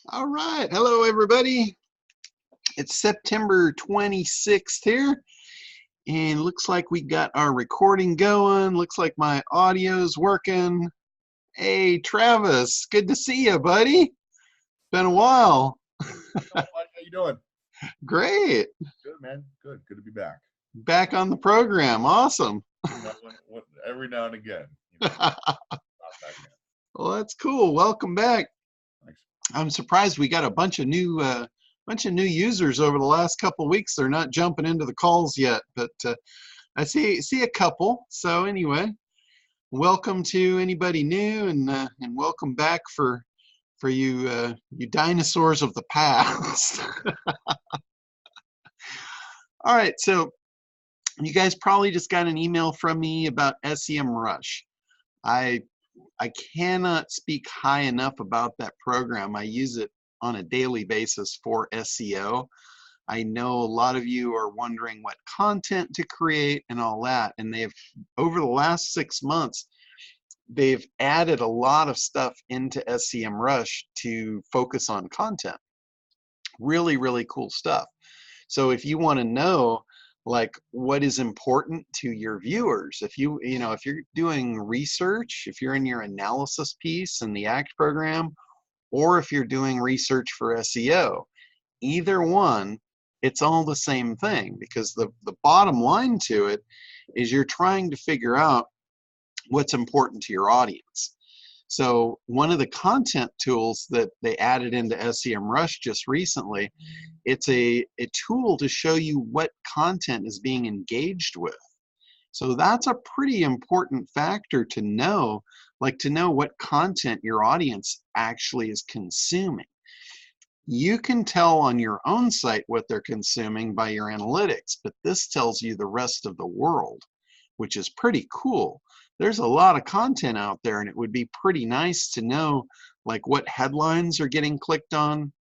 All right. Hello, everybody. It's September 26th here, and looks like we got our recording going. Looks like my audio's working. Hey, Travis, good to see you, buddy. Been a while. How you doing? Great. Good, man. Good. Good to be back. Back on the program. Awesome. Every now and again. Not back again. Well, that's cool. Welcome back. Thanks. I'm surprised we got a bunch of new users over the last couple of weeks. They're not jumping into the calls yet, but I see a couple. So anyway, welcome to anybody new, and welcome back for you you dinosaurs of the past. All right, so you guys probably just got an email from me about SEM Rush. I cannot speak high enough about that program. I use it on a daily basis for SEO. I know a lot of you are wondering what content to create and all that, and they've, over the last 6 months, they've added a lot of stuff into SEM Rush to focus on content. Really, really cool stuff. So if you want to know like what is important to your viewers, if you're doing research, if you're in your analysis piece in the ACT program, or if you're doing research for SEO, either one, it's all the same thing, because the bottom line to it is you're trying to figure out what's important to your audience. So one of the content tools that they added into SEM Rush just recently, it's a tool to show you what content is being engaged with. So that's a pretty important factor to know, like to know what content your audience actually is consuming. You can tell on your own site what they're consuming by your analytics, but this tells you the rest of the world, which is pretty cool. There's a lot of content out there, and it would be pretty nice to know like what headlines are getting clicked on,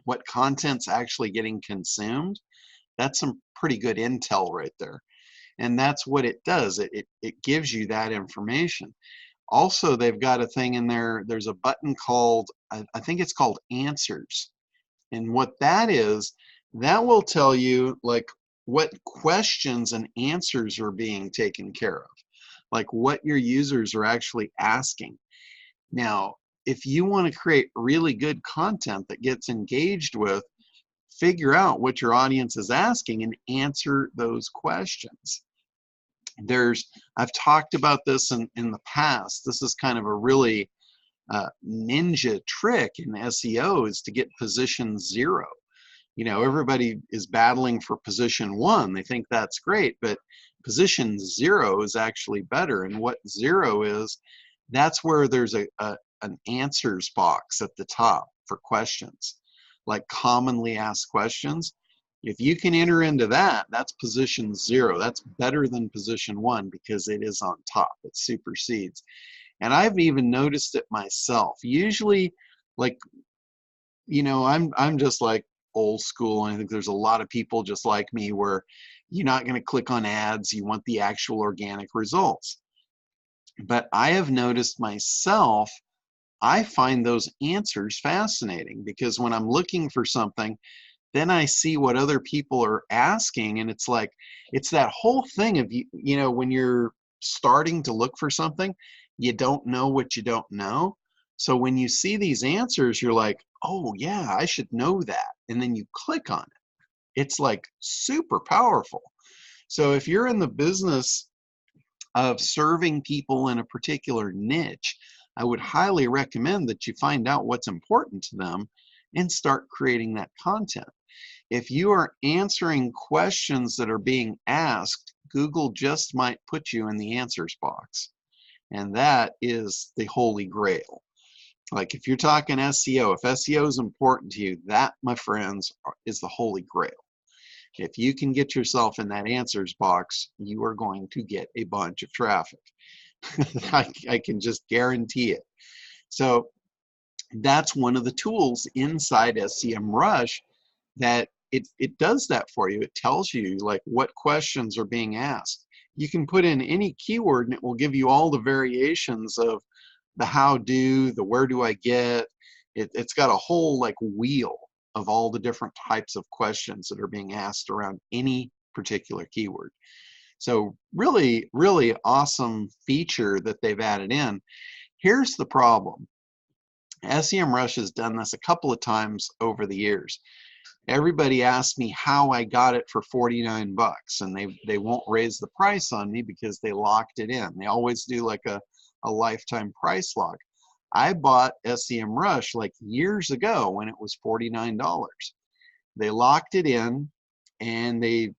what content's actually getting consumed. That's some pretty good intel right there. And that's what it does. It gives you that information. Also, they've got a thing in there, there's a button called, I think it's called Answers. And what that is, that will tell you like what questions and answers are being taken care of, like what your users are actually asking. Now, if you want to create really good content that gets engaged with, figure out what your audience is asking and answer those questions. I've talked about this in the past. This is kind of a really ninja trick in SEO, is to get position 0. Everybody is battling for position 1. They think that's great, but position 0 is actually better. And what 0 is, that's where there's an answers box at the top for questions, like commonly asked questions. If you can enter into that, that's position 0. That's better than position 1 because it is on top. It supersedes. And I've even noticed it myself. Usually, like, I'm just like old school, and I think there's a lot of people just like me where you're not going to click on ads. You want the actual organic results. But I have noticed myself, I find those answers fascinating, because when I'm looking for something, then I see what other people are asking, and it's like, it's that whole thing of, when you're starting to look for something, you don't know what you don't know. So when you see these answers, you're like, oh yeah, I should know that. And then you click on it. It's like super powerful. So if you're in the business of serving people in a particular niche, I would highly recommend that you find out what's important to them and start creating that content. If you are answering questions that are being asked, Google just might put you in the answers box. And that is the holy grail. Like if you're talking SEO, if SEO is important to you, that, my friends, is the holy grail. If you can get yourself in that answers box, you are going to get a bunch of traffic. I can just guarantee it. So that's one of the tools inside SEM Rush that it does that for you. It tells you like what questions are being asked. You can put in any keyword and it will give you all the variations of the how do, the where do I get, It's got a whole like wheel of all the different types of questions that are being asked around any particular keyword. So really, really awesome feature that they've added in. Here's the problem. SEMrush has done this a couple of times over the years. Everybody asks me how I got it for 49 bucks, and they won't raise the price on me because they locked it in. They always do like a lifetime price lock. I bought SEMrush like years ago when it was $49. They locked it in, and they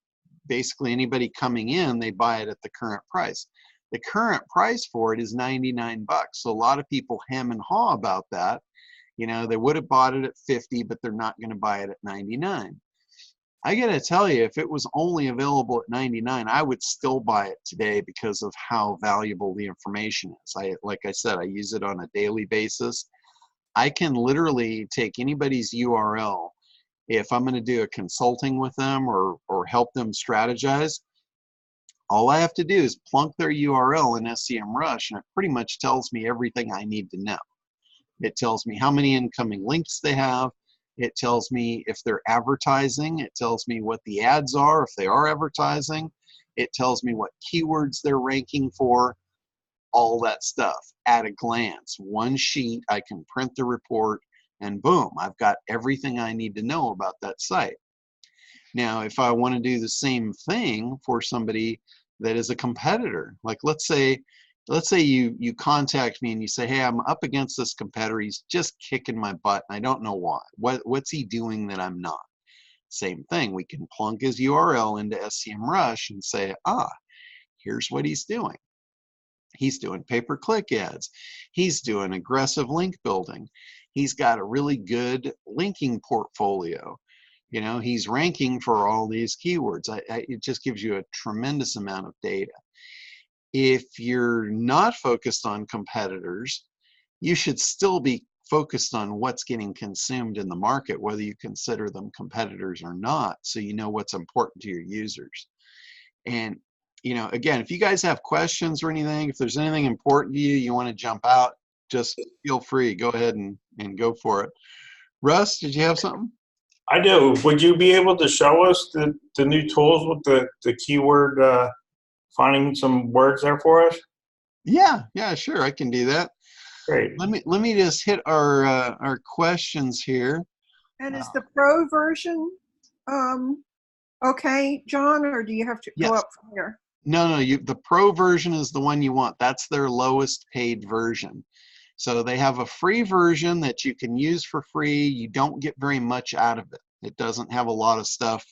basically, anybody coming in, they buy it at the current price. The current price for it is 99 bucks. So a lot of people hem and haw about that. You know, they would have bought it at 50, but they're not going to buy it at 99. I got to tell you, if it was only available at 99, I would still buy it today because of how valuable the information is. Like I said, I use it on a daily basis. I can literally take anybody's URL. If I'm going to do a consulting with them or help them strategize, all I have to do is plunk their URL in SEMrush, and it pretty much tells me everything I need to know. It tells me how many incoming links they have. It tells me if they're advertising. It tells me what the ads are, if they are advertising. It tells me what keywords they're ranking for, all that stuff at a glance. One sheet, I can print the report, and boom, I've got everything I need to know about that site. Now, if I want to do the same thing for somebody that is a competitor, like let's say you contact me and you say, hey, I'm up against this competitor. He's just kicking my butt, and I don't know why. What's he doing that I'm not? Same thing. We can plunk his URL into SEMrush and say, here's what he's doing. He's doing pay-per-click ads. He's doing aggressive link building. He's got a really good linking portfolio. You know, he's ranking for all these keywords. It just gives you a tremendous amount of data. If you're not focused on competitors, you should still be focused on what's getting consumed in the market, whether you consider them competitors or not, so you know what's important to your users. And, you know, again, if you guys have questions or anything, if there's anything important to you, you want to jump out, just feel free. Go ahead and go for it. Russ, did you have something? I do. Would you be able to show us the new tools with the keyword finding some words there for us? Yeah, sure, I can do that. Great. Let me just hit our questions here. And is the pro version okay, John, or do you have to go up from here? No, the pro version is the one you want. That's their lowest paid version. So they have a free version that you can use for free. You don't get very much out of it. It doesn't have a lot of stuff,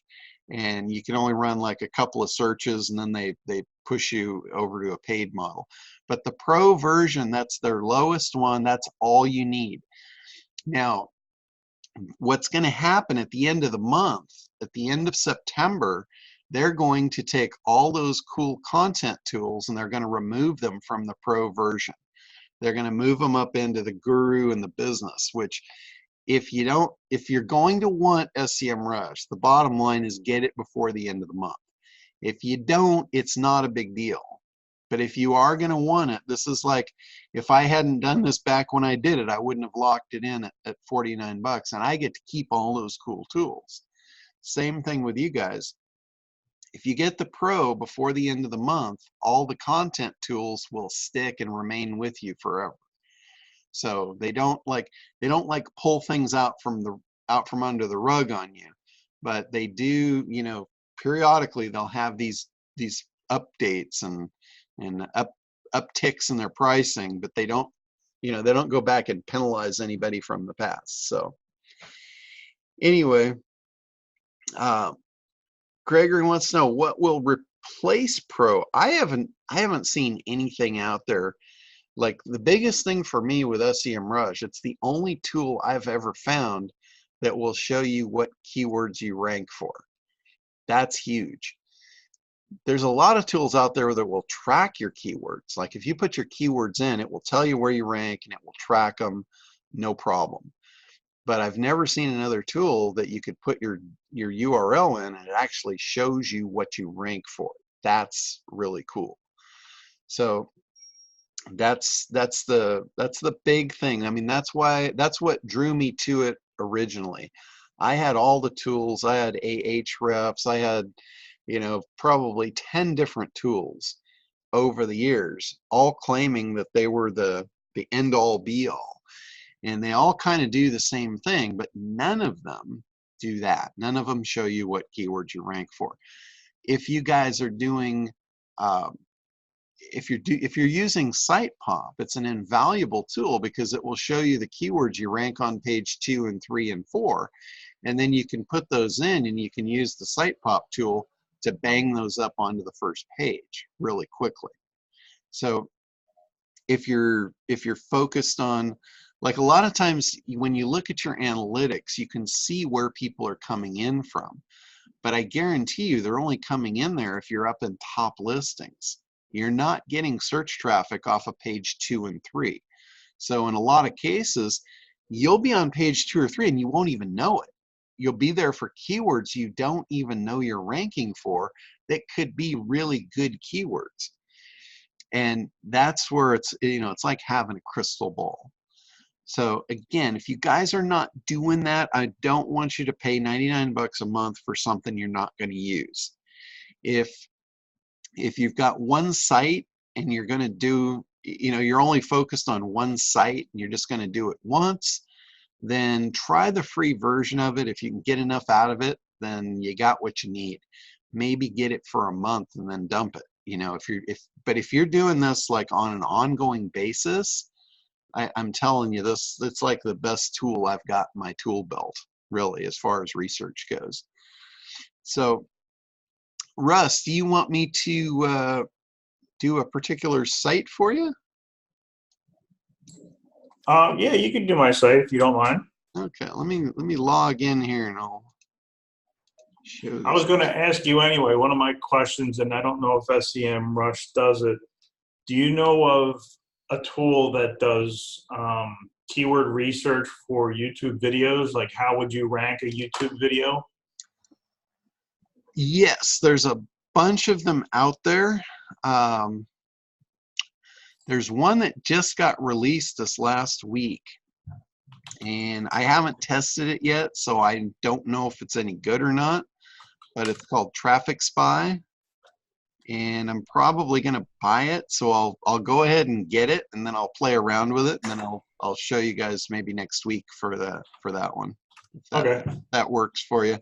and you can only run like a couple of searches, and then they push you over to a paid model. But the pro version, that's their lowest one. That's all you need. Now, what's going to happen at the end of the month, at the end of September, they're going to take all those cool content tools and they're going to remove them from the pro version. They're going to move them up into the guru and the business, which if you're going to want SEMrush, the bottom line is get it before the end of the month. If you don't, it's not a big deal. But if you are going to want it, this is like, if I hadn't done this back when I did it, I wouldn't have locked it in at 49 bucks, and I get to keep all those cool tools. Same thing with you guys. If you get the pro before the end of the month, all the content tools will stick and remain with you forever. So they don't like pull things out from under the rug on you, but they do, you know, periodically they'll have these updates and upticks in their pricing, but they don't, you know, they don't go back and penalize anybody from the past. So anyway, Gregory wants to know what will replace Pro. I haven't seen anything out there. Like the biggest thing for me with SEMrush, it's the only tool I've ever found that will show you what keywords you rank for. That's huge. There's a lot of tools out there that will track your keywords. Like if you put your keywords in, it will tell you where you rank and it will track them, no problem. But I've never seen another tool that you could put your URL in and it actually shows you what you rank for. That's really cool. So That's the big thing. I mean, that's what drew me to it originally. I had all the tools. I had Ahrefs. I had, probably 10 different tools over the years, all claiming that they were the end all be all. And they all kind of do the same thing, but none of them do that. None of them show you what keywords you rank for. If you guys are doing if you're using SitePop, it's an invaluable tool because it will show you the keywords you rank on page 2 and 3 and 4, and then you can put those in and you can use the SitePop tool to bang those up onto the first page really quickly. So if you're focused on, like, a lot of times when you look at your analytics, you can see where people are coming in from, but I guarantee you they're only coming in there if you're up in top listings. You're not getting search traffic off of page 2 and 3. So in a lot of cases, you'll be on page 2 or 3 and you won't even know it. You'll be there for keywords you don't even know you're ranking for that could be really good keywords. And that's where it's like having a crystal ball. So again, if you guys are not doing that, I don't want you to pay 99 bucks a month for something you're not going to use. If you've got one site and you're going to do, you're only focused on one site and you're just going to do it once, then try the free version of it. If you can get enough out of it, then you got what you need. Maybe get it for a month and then dump it. But if you're doing this like on an ongoing basis, I'm telling you, it's like the best tool I've got in my tool belt, really, as far as research goes. So Russ, do you want me to do a particular site for you? Yeah, you can do my site if you don't mind. Okay, let me log in here and I'll show. I was going to ask you anyway, one of my questions, and I don't know if SEM Rush does it. Do you know of a tool that does keyword research for YouTube videos? Like, how would you rank a YouTube video? Yes, there's a bunch of them out there. There's one that just got released this last week, and I haven't tested it yet, so I don't know if it's any good or not, but it's called Traffic Spy, and I'm probably going to buy it, so I'll go ahead and get it, and then I'll play around with it, and then I'll show you guys maybe next week for that one. If that works for you.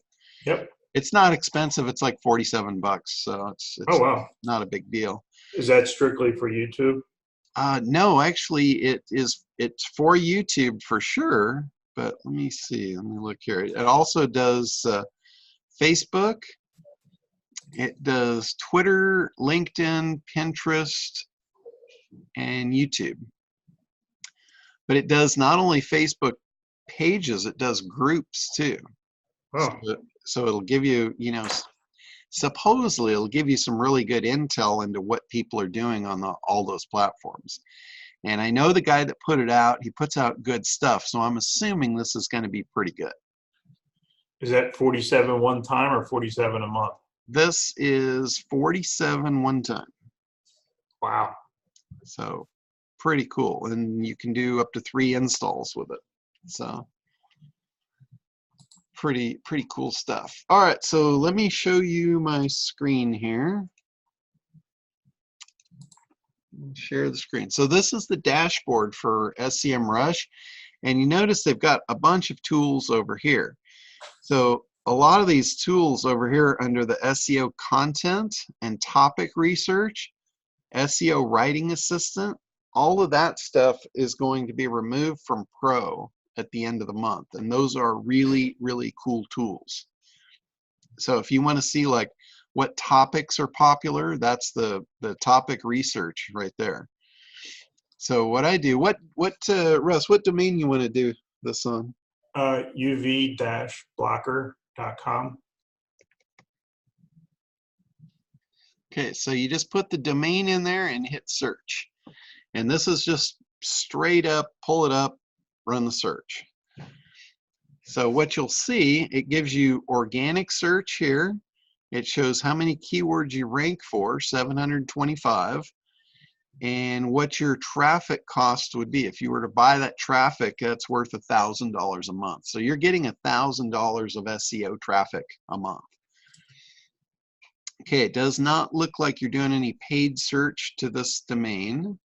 Yep. It's not expensive. It's like 47 bucks, so it's oh, wow. Not a big deal. Is that strictly for YouTube? No, actually, it's for YouTube for sure. But let me see. Let me look here. It also does Facebook. It does Twitter, LinkedIn, Pinterest, and YouTube. But it does not only Facebook pages. It does groups too. Oh. So it'll give you, supposedly it'll give you some really good intel into what people are doing on all those platforms. And I know the guy that put it out, he puts out good stuff. So I'm assuming this is going to be pretty good. Is that 47 one time or 47 a month? This is 47 one time. Wow. So pretty cool. And you can do up to 3 installs with it. So pretty cool stuff. All right, so let me show you my screen here. Share the screen. So this is the dashboard for SEM Rush, and you notice they've got a bunch of tools over here. So a lot of these tools over here under the SEO content and topic research, SEO writing assistant, all of that stuff is going to be removed from Pro at the end of the month, and those are really cool tools. So if you want to see like what topics are popular, that's the topic research right there. So what I do, Russ, what domain you want to do this on? uv-blocker.com. Okay, so you just put the domain in there and hit search, and this is just straight up, pull it up, run the search. So what you'll see, it gives you organic search here. It shows how many keywords you rank for, 725. and what your traffic cost would be. If you were to buy that traffic, that's worth $1,000 a month. So you're getting $1,000 of SEO traffic a month. Okay, it does not look like you're doing any paid search to this domain.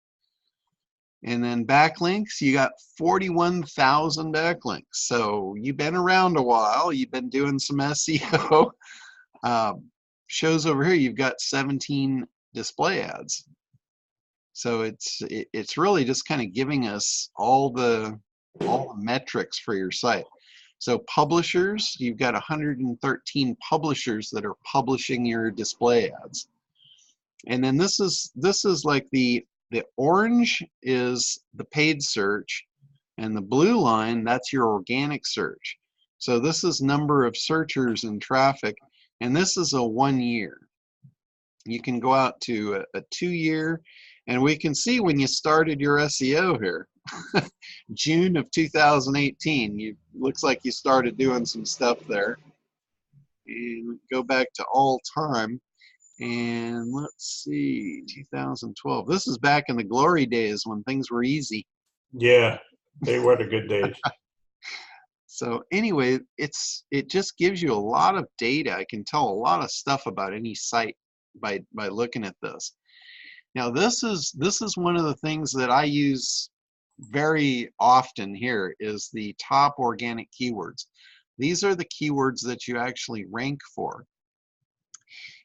And then backlinks, you got 41,000 backlinks. So you've been around a while. You've been doing some SEO. Shows over here, you've got 17 display ads. So it's really just kind of giving us all the metrics for your site. So publishers, you've got 113 publishers that are publishing your display ads. And then this is like the orange is the paid search, and the blue line, that's your organic search. So this is number of searchers and traffic, and this is a 1 year. You can go out to a 2 year, and we can see when you started your SEO here. June of 2018, looks like you started doing some stuff there. And go back to all time. And let's see, 2012. This is back in the glory days when things were easy. Yeah, they were the good days. So anyway, it just gives you a lot of data. I can tell a lot of stuff about any site by looking at this. Now this is one of the things that I use very often here is the top organic keywords. These are the keywords that you actually rank for.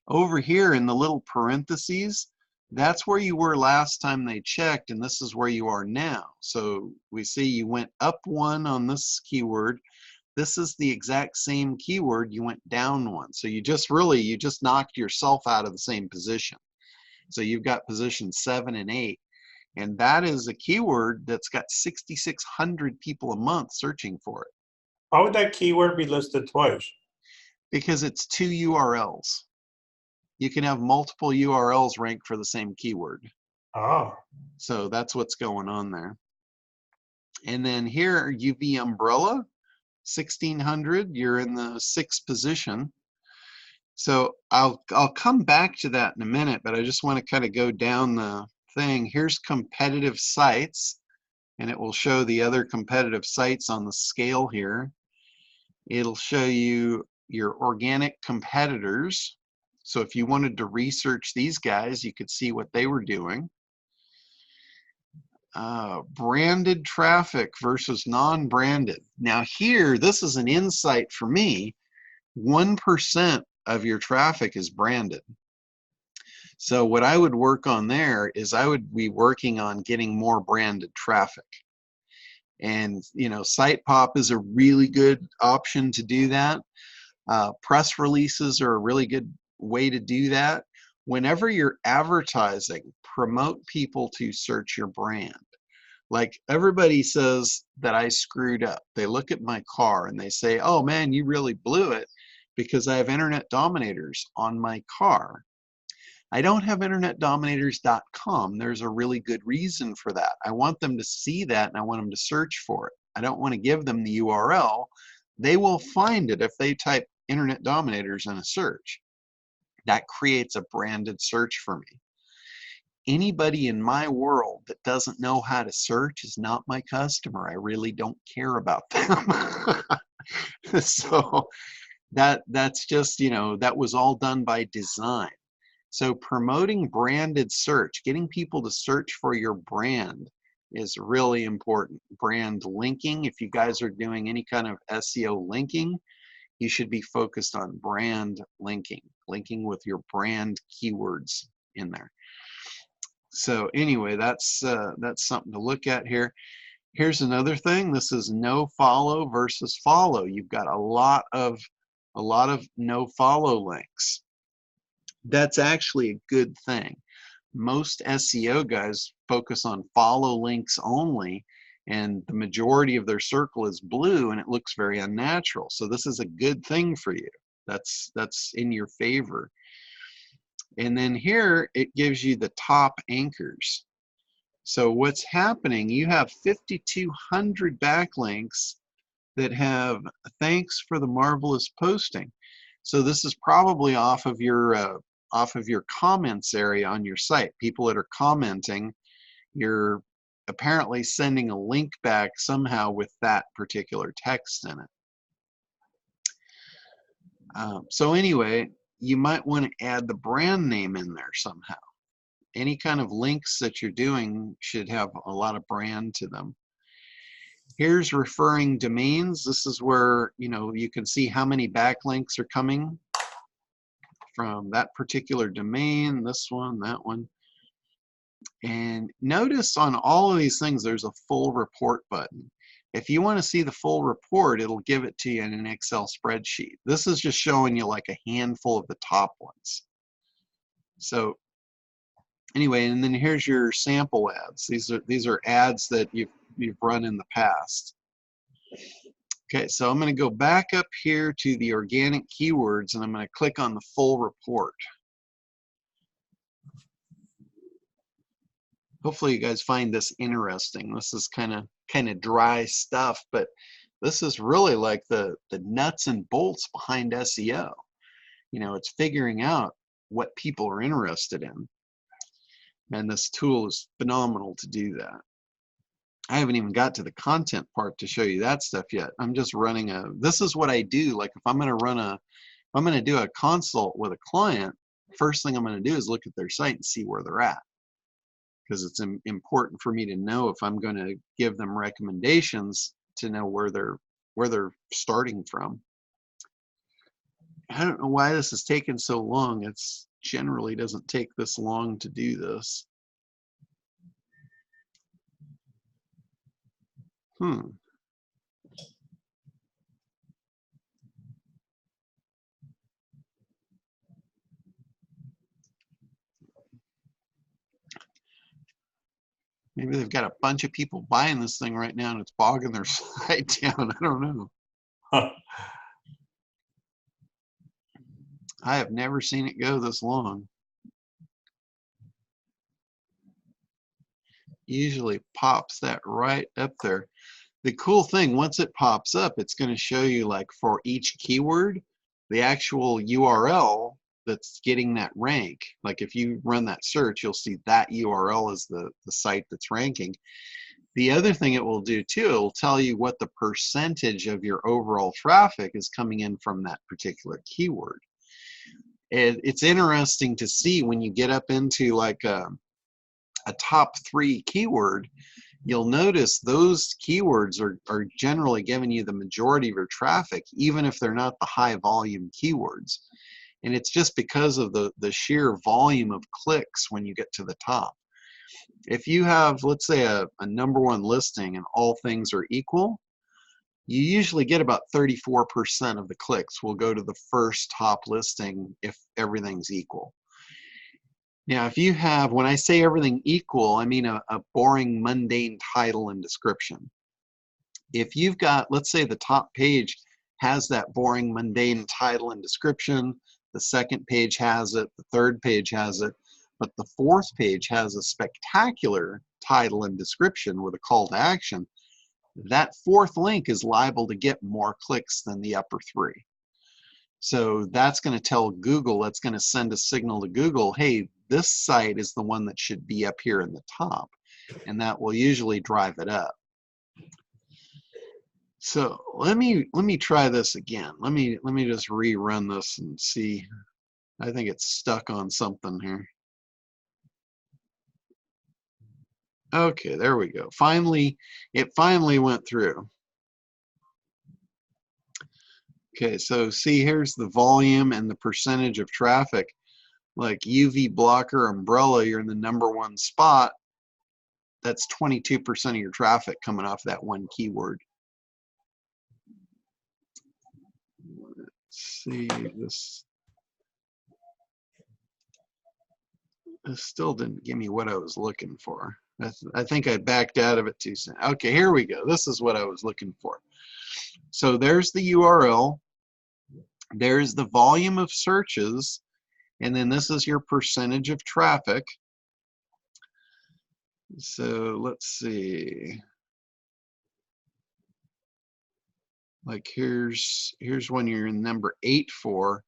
Over here in the little parentheses, that's where you were last time they checked, and this is where you are now. So we see you went up 1 on this keyword. This is the exact same keyword, you went down 1. So you just knocked yourself out of the same position. So you've got position 7 and 8, and that is a keyword that's got 6,600 people a month searching for it. Why would that keyword be listed twice? Because it's 2 URLs. You can have multiple URLs ranked for the same keyword. Oh. So that's what's going on there. And then here, UV umbrella, 1,600, you're in the 6th position. So I'll come back to that in a minute, but I just want to kind of go down the thing. Here's competitive sites, and it will show the other competitive sites on the scale here. It'll show you your organic competitors. So if you wanted to research these guys, you could see what they were doing. Branded traffic versus non-branded. Now here, this is an insight for me. 1% of your traffic is branded. So what I would work on there is I would be working on getting more branded traffic. And SitePop is a really good option to do that. Press releases are a really good way to do that. Whenever you're advertising, promote people to search your brand. Like everybody says that I screwed up. They look at my car and they say, oh man, you really blew it because I have Internet Dominators on my car. I don't have internetdominators.com. There's a really good reason for that. I want them to see that and I want them to search for it. I don't want to give them the URL. They will find it if they type Internet Dominators in a search. That creates a branded search for me. Anybody in my world that doesn't know how to search is not my customer. I really don't care about them. So that's just, that was all done by design. So promoting branded search, getting people to search for your brand is really important. Brand linking, if you guys are doing any kind of SEO linking, you should be focused on brand linking with your brand keywords in there. So anyway, that's something to look at here. Here's another thing. This is no follow versus follow. You've got a lot of no follow links. That's actually a good thing. Most SEO guys focus on follow links only, and the majority of their circle is blue, and it looks very unnatural. So this is a good thing for you. That's in your favor. And then here it gives you the top anchors. So what's happening, you have 5,200 backlinks that have thanks for the marvelous posting. So this is probably off of your off of your comments area on your site. People that are commenting, you're apparently sending a link back somehow with that particular text in it. So anyway, you might want to add the brand name in there somehow. Any kind of links that you're doing should have a lot of brand to them. Here's referring domains. This is where, you know, you can see how many backlinks are coming from that particular domain, this one, that one. And notice on all of these things, there's a full report button. If you want to see the full report, it'll give it to you in an Excel spreadsheet. This is just showing you like a handful of the top ones. So anyway, and then here's your sample ads. These are ads that you've run in the past. Okay, so I'm going to go back up here to the organic keywords, and I'm going to click on the full report. Hopefully you guys find this interesting. This is kind of dry stuff, but this is really like the nuts and bolts behind SEO. You know, it's figuring out what people are interested in. And this tool is phenomenal to do that. I haven't even got to the content part to show you that stuff yet. I'm just running this is what I do. Like if I'm going to do a consult with a client, first thing I'm going to do is look at their site and see where they're at. Because it's important for me to know if I'm going to give them recommendations to know where they're starting from. I don't know why this has taken so long. It's generally doesn't take this long to do this. Maybe they've got a bunch of people buying this thing right now and it's bogging their site down. I don't know. Huh. I have never seen it go this long. Usually pops that right up there. The cool thing, once it pops up, it's going to show you like for each keyword, the actual URL that's getting that rank. Like if you run that search, you'll see that URL is the site that's ranking. The other thing it will do too, it will tell you what the percentage of your overall traffic is coming in from that particular keyword. And it's interesting to see when you get up into like a top 3 keyword, you'll notice those keywords are generally giving you the majority of your traffic, even if they're not the high volume keywords. And it's just because of the sheer volume of clicks when you get to the top. If you have, let's say, a #1 listing and all things are equal, you usually get about 34% of the clicks will go to the first top listing if everything's equal. Now, if you have, when I say everything equal, I mean a boring, mundane title and description. If you've got, let's say the top page has that boring, mundane title and description, the second page has it, the third page has it, but the fourth page has a spectacular title and description with a call to action, that fourth link is liable to get more clicks than the upper 3. So that's going to tell Google, that's going to send a signal to Google, hey, this site is the one that should be up here in the top, and that will usually drive it up. So let me try this again. Let me just rerun this and see. I think it's stuck on something here. Okay, there we go. Finally, it finally went through. Okay, so see, here's the volume and the percentage of traffic. Like UV blocker umbrella, you're in the #1 spot. That's 22% of your traffic coming off that one keyword. Let's see, this still didn't give me what I was looking for. I think I backed out of it too soon. Okay, here we go. This is what I was looking for. So there's the URL. There's the volume of searches. And then this is your percentage of traffic. So let's see. Like here's when you're in #8 for,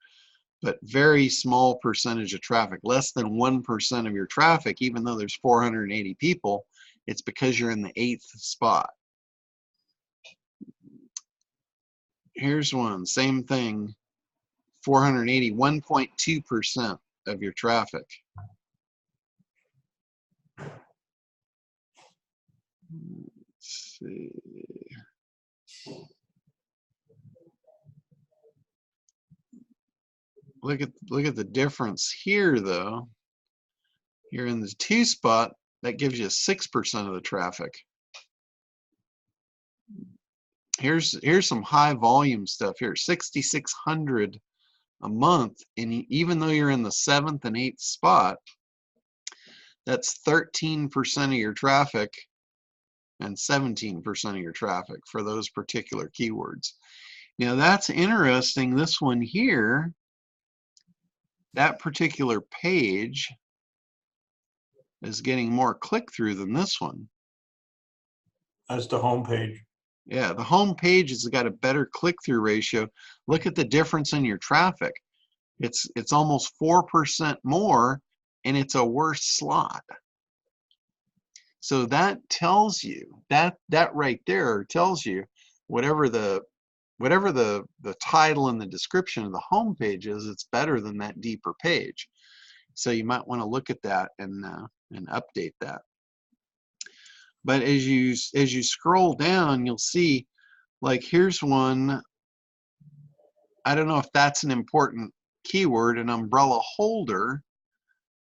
but very small percentage of traffic, less than 1% of your traffic, even though there's 480 people, it's because you're in the 8th spot. Here's one, same thing, 480, 1.2% of your traffic. Let's see. Look at the difference here, though. You're in the 2 spot, that gives you 6% of the traffic. Here's some high volume stuff here, 6,600 a month, and even though you're in the 7th and 8th spot, that's 13% of your traffic and 17% of your traffic for those particular keywords. You know, that's interesting. This one here, that particular page is getting more click-through than this one. That's the home page. Yeah, the home page has got a better click-through ratio. Look at the difference in your traffic. It's almost 4% more, and it's a worse slot. So that tells you, that right there tells you whatever the title and the description of the home page is, it's better than that deeper page. So you might want to look at that and update that. But as you scroll down, you'll see, like, here's one. I don't know if that's an important keyword, an umbrella holder,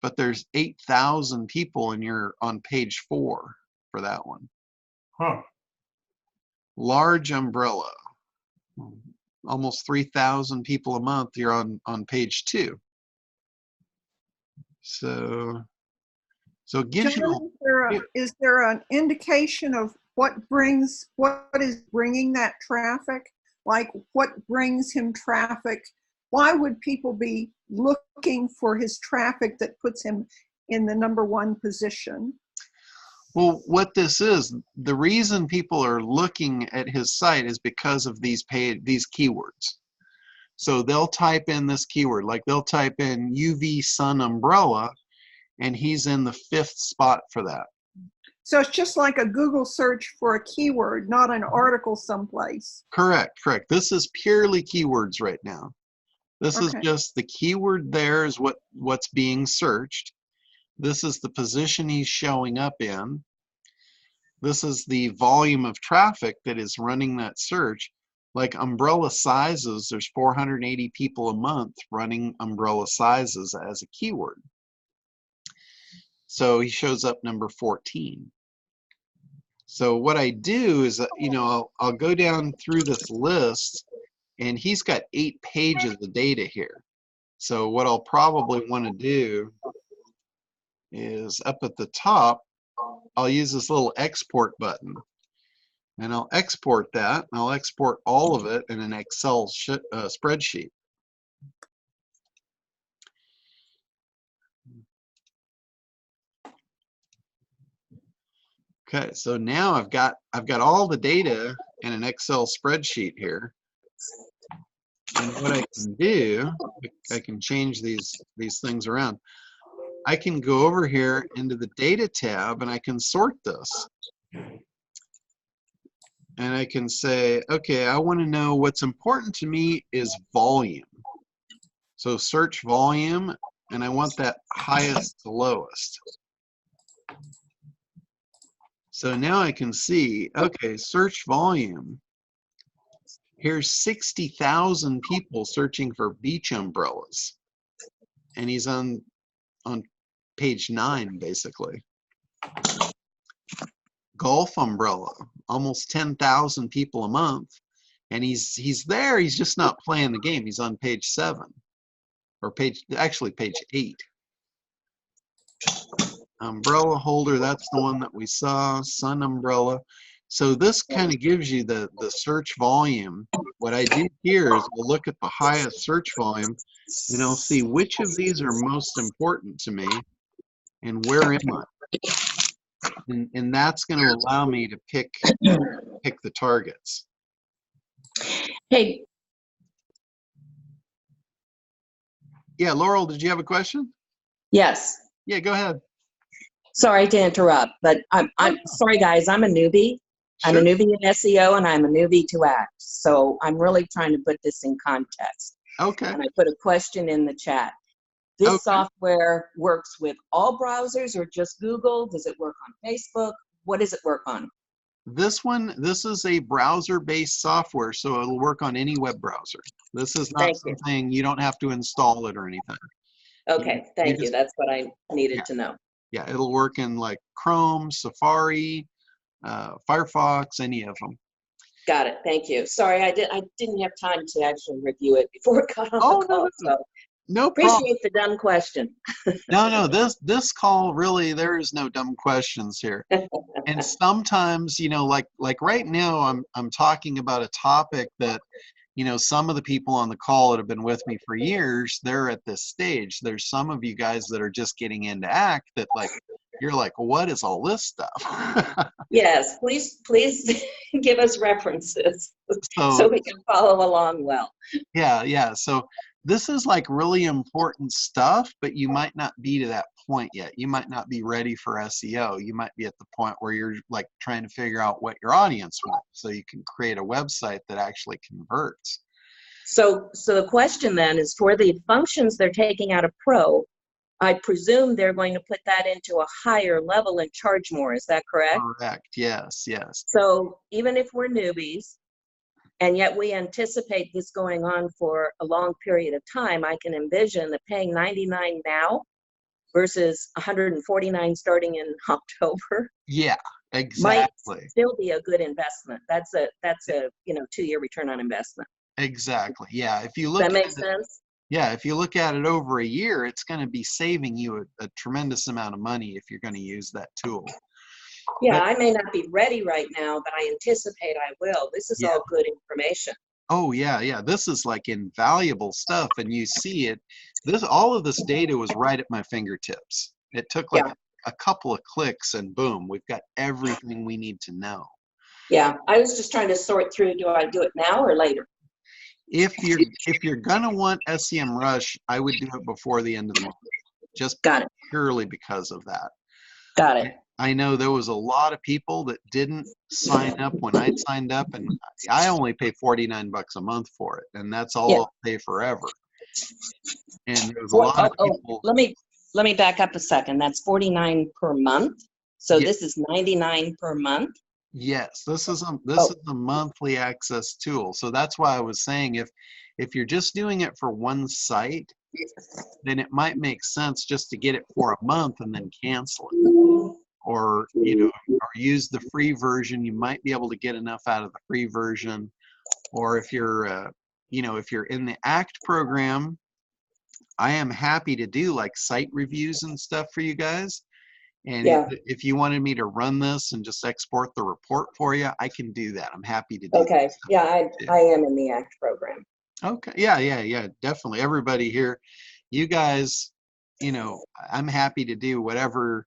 but there's 8,000 people and you're on page 4 for that one. Huh. Large umbrella, almost 3,000 people a month, you're on page 2. So it gives John, you. is there an indication of what is bringing that traffic? Like, what brings him traffic? Why would people be looking for his traffic that puts him in the #1 position? Well, what this is, the reason people are looking at his site is because of these keywords. So they'll type in this keyword, like they'll type in UV sun umbrella, and he's in the 5th spot for that. So it's just like a Google search for a keyword, not an article someplace. Correct. This is purely keywords right now. This is Okay. just the keyword there is what's being searched. This is the position he's showing up in. This is the volume of traffic that is running that search. Like umbrella sizes, there's 480 people a month running umbrella sizes as a keyword. So he shows up number 14. So what I do is, you know, I'll go down through this list, and he's got 8 pages of data here. So what I'll probably want to do is up at the top, I'll use this little export button, and I'll export that, and I'll export all of it in an Excel spreadsheet. Okay, so now I've got all the data in an Excel spreadsheet here. And what I can do, I can change these things around. I can go over here into the data tab and I can sort this. And I can say, okay, I want to know what's important to me is volume. So search volume, and I want that highest to lowest. So now I can see, okay, search volume. Here's 60,000 people searching for beach umbrellas. And he's on page 9, basically. Golf umbrella, almost 10,000 people a month. And he's there, he's just not playing the game. He's on page 7. Or actually page 8. Umbrella holder, that's the one that we saw, sun umbrella. So this kind of gives you the search volume. What I do here is I'll look at the highest search volume, and I'll see which of these are most important to me and where am I. And that's going to allow me to pick the targets. Hey, Yeah, Laurel, did you have a question? Yes. Yeah, go ahead. Sorry to interrupt, but I'm sorry, guys. I'm a newbie. I'm a Sure. newbie in SEO, and I'm a newbie to ACT. So I'm really trying to put this in context. Okay. And I put a question in the chat. This Okay. software works with all browsers or just Google? Does it work on Facebook? What does it work on? This is a browser-based software, so it'll work on any web browser. This is not Thank you. something you don't have to install it or anything. Okay, thank you. just- That's what I needed Yeah. to know. Yeah, it'll work in like Chrome, Safari, Firefox, any of them. Got it. Thank you. Sorry, I didn't have time to actually review it before it got on Oh, the call. So no problem. appreciate the dumb question. No, this call really, there is no dumb questions here. And sometimes, like right now, I'm talking about a topic that, some of the people on the call that have been with me for years, they're at this stage. There's some of you guys that are just getting into ACT that you're like, what is all this stuff? Yes, please give us references so So we can follow along well. yeah. So this is like really important stuff, but you might not be to that point yet. You might not be ready for SEO. You might be at the point where you're like trying to figure out what your audience wants so you can create a website that actually converts. So the question then is, for the functions they're taking out of Pro, I presume they're going to put that into a higher level and charge more. Is that correct? Correct. Yes. So even if we're newbies, and yet we anticipate this going on for a long period of time, I can envision that paying $99 now versus $149 starting in October Yeah, might exactly. still be a good investment. That's a 2-year return on investment. Exactly. Yeah. If you Does look that make at it, sense? yeah, if you look at it over a year, it's going to be saving you a tremendous amount of money if you're going to use that tool. Yeah, But, I may not be ready right now, but I anticipate I will. This is yeah. all good information. Oh yeah. This is like invaluable stuff, and you see it. All of this data was right at my fingertips. It took like Yeah. a couple of clicks, and boom, we've got everything we need to know. Yeah, I was just trying to sort through, do I do it now or later? If you're gonna want SEM Rush, I would do it before the end of the month, just Got it. purely because of that. Got it. I know there was a lot of people that didn't sign up when I signed up, and I only pay $49 a month for it, and that's all Yeah. I'll pay forever. And there was a lot of people. Let me back up a second. That's $49 per month. So Yeah. this is $99 per month. Yes, this is a monthly access tool. So that's why I was saying if you're just doing it for one site, then it might make sense just to get it for a month and then cancel it. Or or use the free version. You might be able to get enough out of the free version. Or if you're if you're in the ACT program, I am happy to do like site reviews and stuff for you guys. And Yeah. if you wanted me to run this and just export the report for you, I can do that. I'm happy to do Okay. that. Yeah, I am in the ACT program. Okay. Yeah. Definitely. Everybody here, you guys, I'm happy to do whatever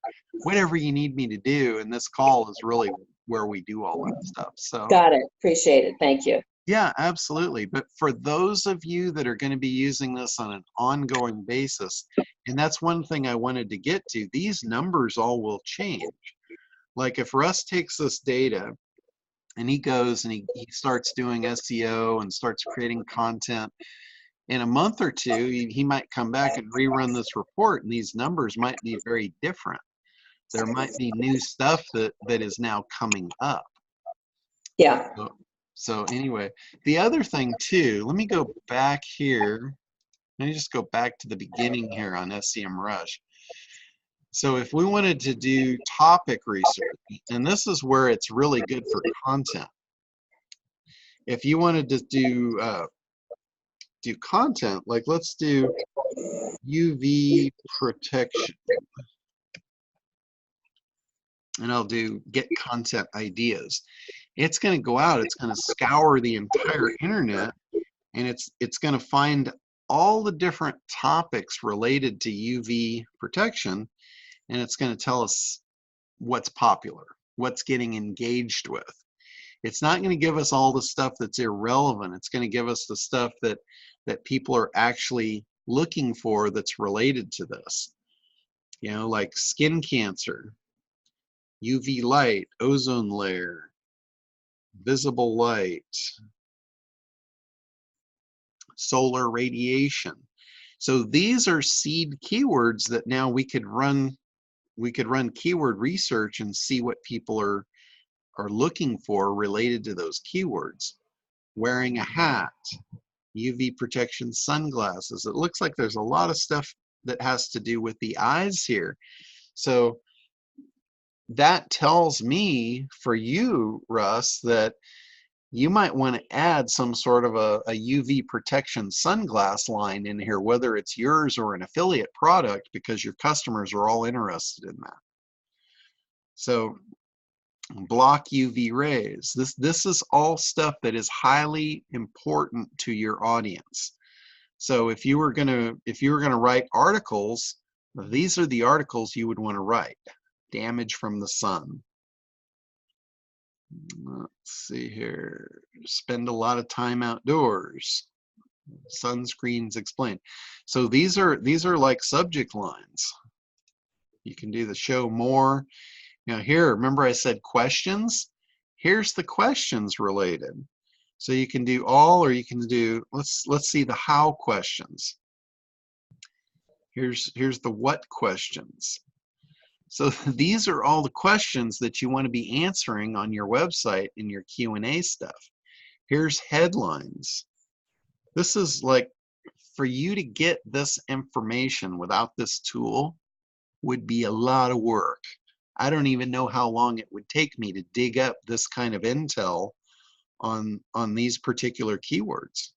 you need me to do. And this call is really where we do all that stuff. So Got it. Appreciate it. Thank you. yeah, absolutely. But for those of you that are going to be using this on an ongoing basis, and that's one thing I wanted to get to, these numbers all will change. Like if Russ takes this data and he goes and he starts doing SEO and starts creating content, in a month or two, he might come back and rerun this report, and these numbers might be very different. There might be new stuff that is now coming up. Yeah. So anyway, the other thing too, let me go back here. Let me just go back to the beginning here on SEM Rush. So if we wanted to do topic research, and this is where it's really good for content. If you wanted to do content, like let's do UV protection, and I'll do get content ideas. It's going to go out, it's going to scour the entire internet, and it's going to find all the different topics related to UV protection, and it's going to tell us what's popular, what's getting engaged with. It's not going to give us all the stuff that's irrelevant. It's going to give us the stuff that people are actually looking for that's related to this. You know, like skin cancer, UV light, ozone layer, visible light, solar radiation. So these are seed keywords that now we could run keyword research and see what people are looking for related to those keywords. Wearing a hat, UV protection sunglasses. It looks like there's a lot of stuff that has to do with the eyes here. So that tells me, for you, Russ, that you might want to add some sort of a UV protection sunglass line in here, whether it's yours or an affiliate product, because your customers are all interested in that. So block UV rays. This is all stuff that is highly important to your audience. So if you were gonna write articles, these are the articles you would want to write. Damage from the sun. Let's see here. Spend a lot of time outdoors. Sunscreens explained. So these are like subject lines. You can do the show more. Now here, remember I said questions? Here's the questions related. So you can do all, or you can do, let's see the how questions. Here's the what questions. So these are all the questions that you want to be answering on your website in your Q&A stuff. Here's headlines. This is like, for you to get this information without this tool would be a lot of work. I don't even know how long it would take me to dig up this kind of intel on these particular keywords.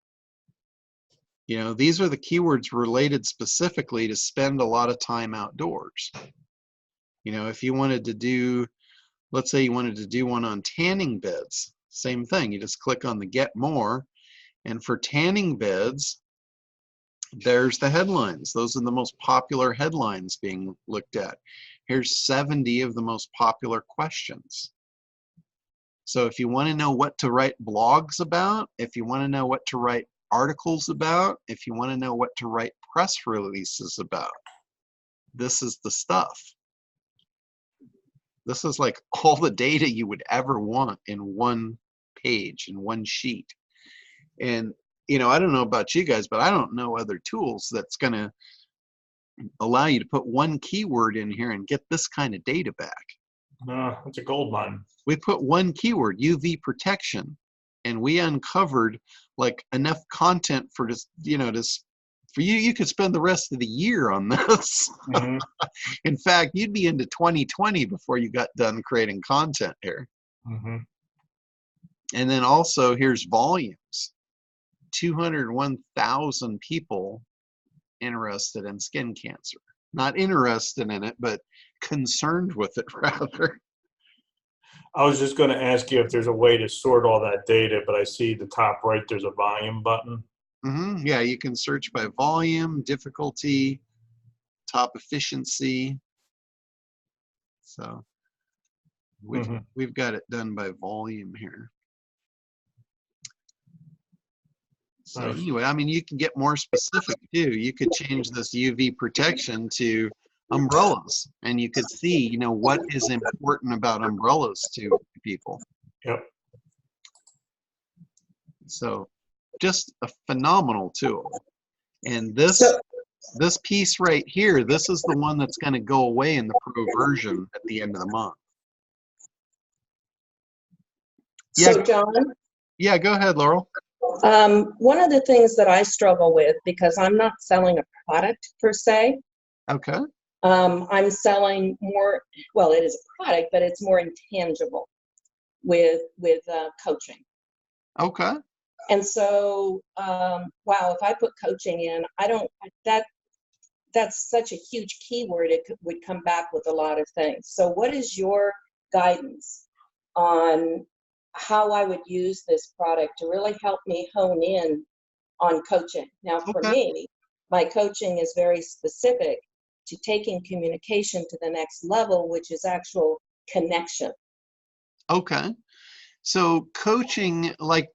You know, these are the keywords related specifically to spend a lot of time outdoors. You know, if you wanted to do, let's say you wanted to do one on tanning beds, same thing. You just click on the Get More, and for tanning beds, there's the headlines. Those are the most popular headlines being looked at. Here's 70 of the most popular questions. So if you want to know what to write blogs about, if you want to know what to write articles about, if you want to know what to write press releases about, this is the stuff. This is like all the data you would ever want in one page, in one sheet. And, you know, I don't know about you guys, but I don't know other tools that's going to allow you to put one keyword in here and get this kind of data back. No, it's a gold mine. We put one keyword, UV protection, and we uncovered like enough content for just, you know, just for you could spend the rest of the year on this. Mm-hmm. In fact, you'd be into 2020 before you got done creating content here. Mm-hmm. And then also here's volumes. 201,000 people interested in skin cancer. Not interested in it, but concerned with it rather. I was just going to ask you if there's a way to sort all that data, but I see the top right, there's a volume button. Mm-hmm. Yeah, you can search by volume, difficulty, top efficiency. So we've got it done by volume here. So Nice. anyway, I mean, you can get more specific too. You could change this UV protection to umbrellas, and you could see, you know, what is important about umbrellas to people. Yep. So just a phenomenal tool. And this piece right here, this is the one that's going to go away in the pro version at the end of the month. So John? Yeah, go ahead, Laurel. One of the things that I struggle with, because I'm not selling a product per se. Okay. I'm selling more, well, it is a product, but it's more intangible with coaching. Okay. And so, wow, if I put coaching in, that's such a huge keyword. It would come back with a lot of things. So what is your guidance on how I would use this product to really help me hone in on coaching? Now, for me, my coaching is very specific to taking communication to the next level, which is actual connection. Okay. So coaching, like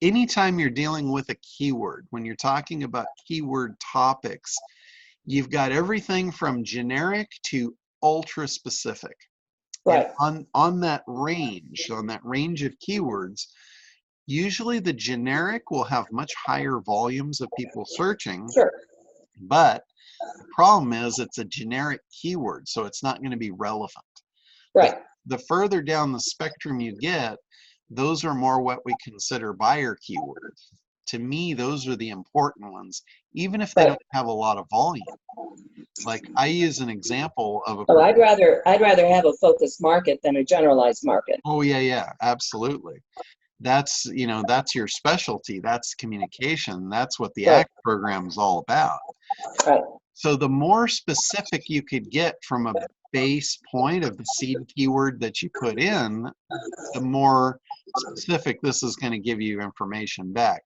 anytime you're dealing with a keyword, when you're talking about keyword topics, you've got everything from generic to ultra specific. Right. And on that range of keywords, usually the generic will have much higher volumes of people searching, Sure. but the problem is it's a generic keyword, so it's not going to be relevant. Right. The further down the spectrum you get, those are more what we consider buyer keywords. To me, those are the important ones, even if they Right. don't have a lot of volume. Like I use an example of a. Oh, I'd rather have a focused market than a generalized market. Oh yeah, absolutely. That's, you know, that's your specialty. That's communication. That's what the Right. ACT program is all about. Right. So the more specific you could get from a base point of the seed keyword that you put in, the more specific this is going to give you information back.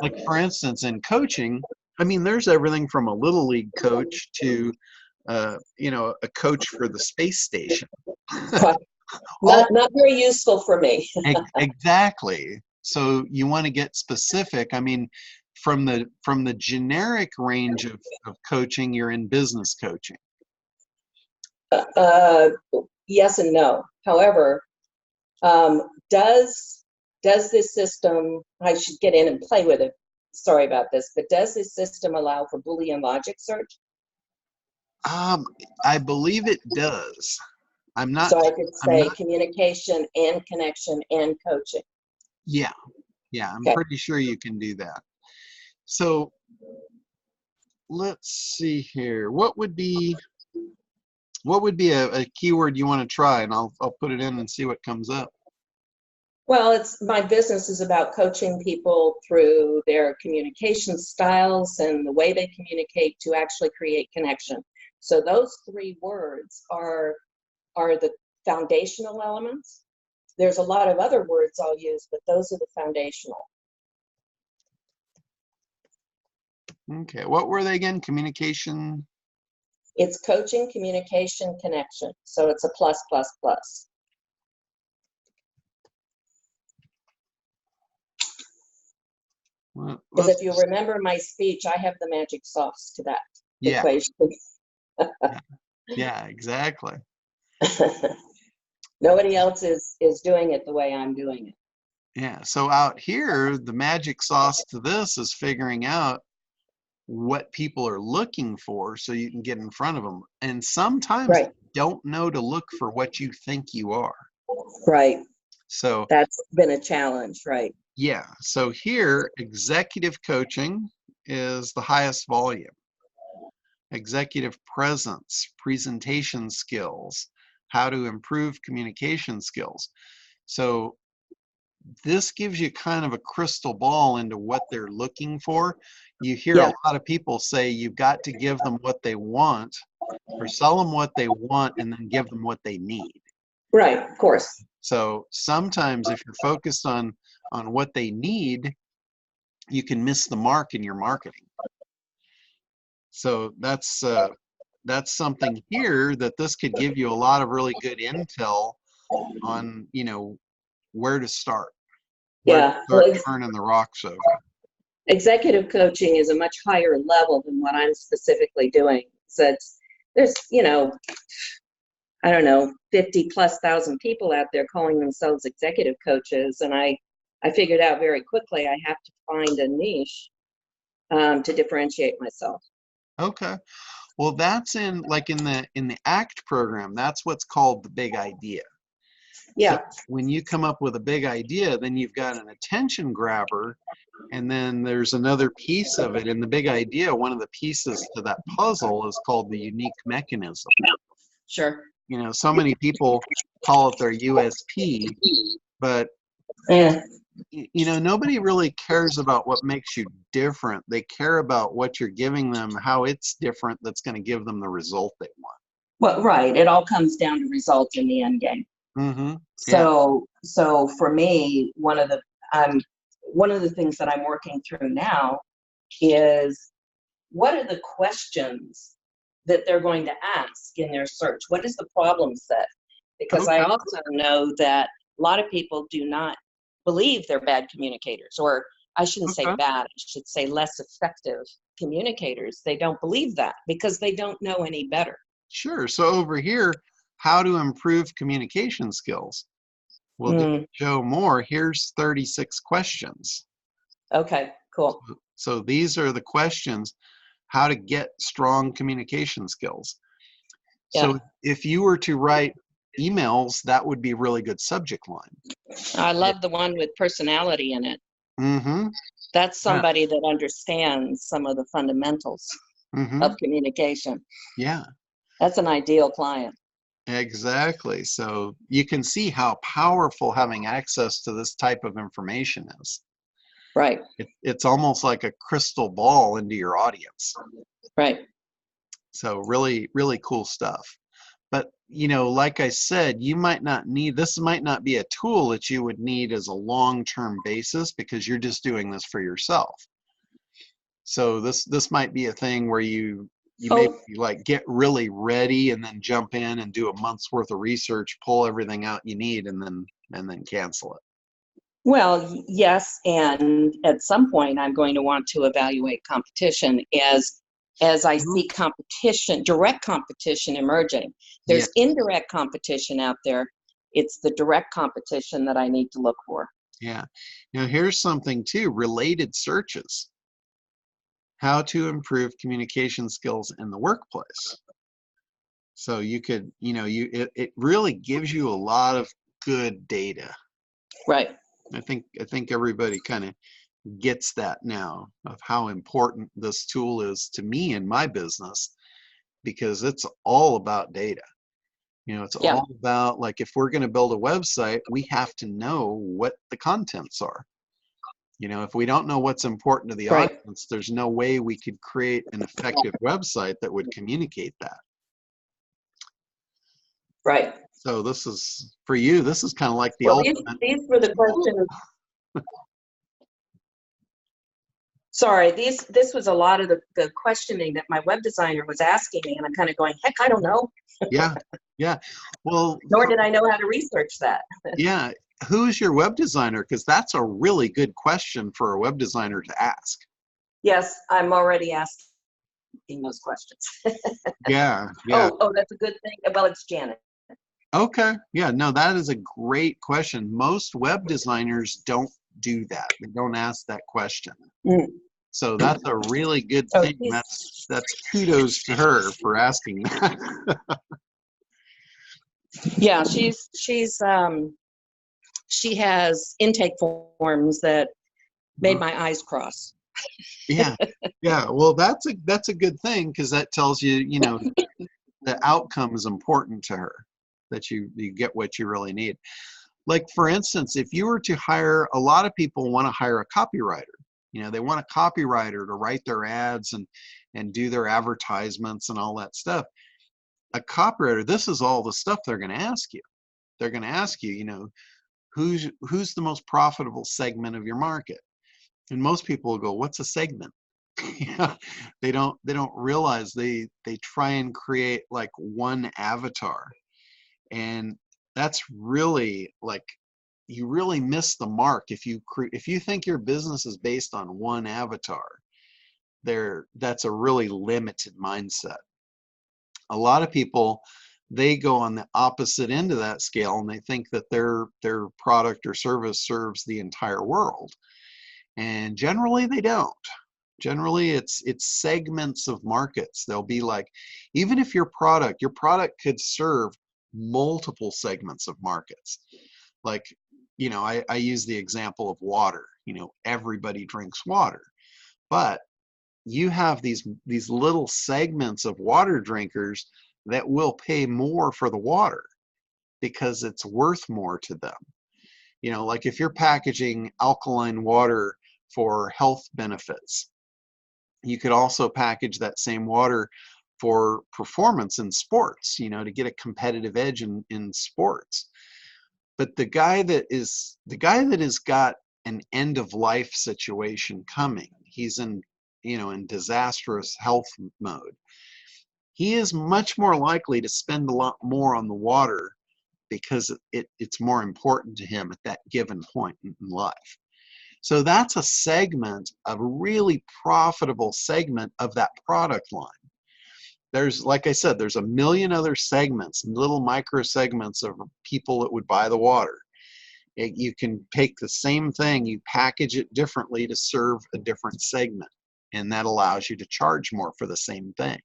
Like for instance, in coaching, I mean, there's everything from a little league coach to, you know, a coach for the space station. Not very useful for me. Exactly. So you want to get specific. I mean, from the generic range of coaching, you're in business coaching. Yes and no. However, does this system, I should get in and play with it, sorry about this, but does this system allow for Boolean logic search? I believe it does. I'm not. So I could say not, communication and connection and coaching. Yeah, I'm Okay. pretty sure you can do that. So let's see here. What would be a keyword you want to try, and I'll put it in and see what comes up. Well, my business is about coaching people through their communication styles and the way they communicate to actually create connection. So those 3 words are the foundational elements. There's a lot of other words I'll use, but those are the foundational. Okay, what were they again? Communication? It's coaching, communication, connection. So it's a plus, plus, plus. Because if you remember my speech, I have the magic sauce to that equation. Yeah, exactly. Nobody else is doing it the way I'm doing it. Yeah, so out here, the magic sauce to this is figuring out what people are looking for so you can get in front of them. And sometimes Right. you don't know to look for what you think you are. Right. So that's been a challenge, right? Yeah, so here, executive coaching is the highest volume. Executive presence, presentation skills, how to improve communication skills. So this gives you kind of a crystal ball into what they're looking for. You hear a lot of people say you've got to give them what they want, or sell them what they want and then give them what they need. Right, of course. So sometimes if you're focused on what they need, you can miss the mark in your marketing. So that's something here that this could give you a lot of really good intel on, you know, where to start. Where to start turning the rocks over. Executive coaching is a much higher level than what I'm specifically doing. So there's, you know, I don't know, 50,000+ people out there calling themselves executive coaches. And I figured out very quickly I have to find a niche to differentiate myself. Okay. Well, that's in the ACT program, that's what's called the big idea. Yeah. So when you come up with a big idea, then you've got an attention grabber, and then there's another piece of it. In the big idea, one of the pieces to that puzzle is called the unique mechanism. Sure. You know, so many people call it their USP, but you know, nobody really cares about what makes you different. They care about what you're giving them, how it's different that's going to give them the result they want. Well, right. It all comes down to result in the end game. Mm-hmm. So for me, one of the things that I'm working through now is what are the questions that they're going to ask in their search? What is the problem set? Because I also know that a lot of people do not believe they're bad communicators, or I shouldn't say Okay. bad, I should say less effective communicators. They don't believe that because they don't know any better. Sure. So over here, how to improve communication skills. We'll Mm, show more. Here's 36 questions. okay, cool. So these are the questions, how to get strong communication skills. So Yeah. if you were to write emails, that would be a really good subject line. I love the one with personality in it. Mm-hmm. That's Yeah. somebody that understands some of the fundamentals Mm-hmm. of communication. Yeah, That's an ideal client. exactly. So you can see how powerful having access to this type of information is. Right, It's almost like a crystal ball into your audience. right. So really, really cool stuff. But, you know, like I said, you might not need, this might not be a tool that you would need as a long-term basis because you're just doing this for yourself. So this might be a thing where you maybe like get really ready and then jump in and do a month's worth of research, pull everything out you need, and then cancel it. Well, yes, and at some point I'm going to want to evaluate competition as I see competition, direct competition emerging. There's indirect competition out there. It's the direct competition that I need to look for. Yeah. Now here's something too, related searches. How to improve communication skills in the workplace. So you could, you know, it really gives you a lot of good data. Right. I think everybody kind of gets that now of how important this tool is to me in my business, because it's all about data. You know, it's Yeah. all about, like, if we're going to build a website, we have to know what the contents are. You know, if we don't know what's important to the Right. audience, there's no way we could create an effective website that would communicate that. Right. So this is, for you, this is kind of like the Well, ultimate. these were the questions. Sorry, this was a lot of the questioning that my web designer was asking me, and I'm kind of going, heck, I don't know. Yeah, yeah. Well, Nor did I know how to research that. yeah. Who's your web designer? Because that's a really good question for a web designer to ask. Yes, I'm already asking those questions. Yeah, yeah. Oh, that's a good thing. Well, it's Janet. Okay. Yeah, no, that is a great question. Most web designers don't do that. They don't ask that question. Mm. So that's a really good Oh, thing. That's kudos to her for asking that. yeah, she has intake forms that made my eyes cross. Yeah. Yeah. Well, that's a good thing, because that tells you, you know, the outcome is important to her, that you get what you really need. Like, for instance, if you were to hire, a lot of people want to hire a copywriter. You know, they want a copywriter to write their ads and do their advertisements and all that stuff. A copywriter, this is all the stuff they're going to ask you. They're going to ask you, you know, who's the most profitable segment of your market? And most people will go, what's a segment? You know, they don't realize they try and create like one avatar. And that's really, like, you really miss the mark if you think your business is based on one avatar. That's a really limited mindset. A lot of people, they go on the opposite end of that scale, and they think that their product or service serves the entire world. And generally they don't. Generally it's segments of markets. They'll be like, even if your product could serve multiple segments of markets. Like, you know, I use the example of water. You know, everybody drinks water, but you have these little segments of water drinkers that will pay more for the water because it's worth more to them. You know, like if you're packaging alkaline water for health benefits, you could also package that same water for performance in sports, you know, to get a competitive edge in sports. But the guy that has got an end of life situation coming, he's in, you know, in disastrous health mode, he is much more likely to spend a lot more on the water because it's more important to him at that given point in life. So that's a segment, a really profitable segment of that product line. There's, like I said, there's a million other segments, little micro segments of people that would buy the water. You can take the same thing, you package it differently to serve a different segment, and that allows you to charge more for the same thing.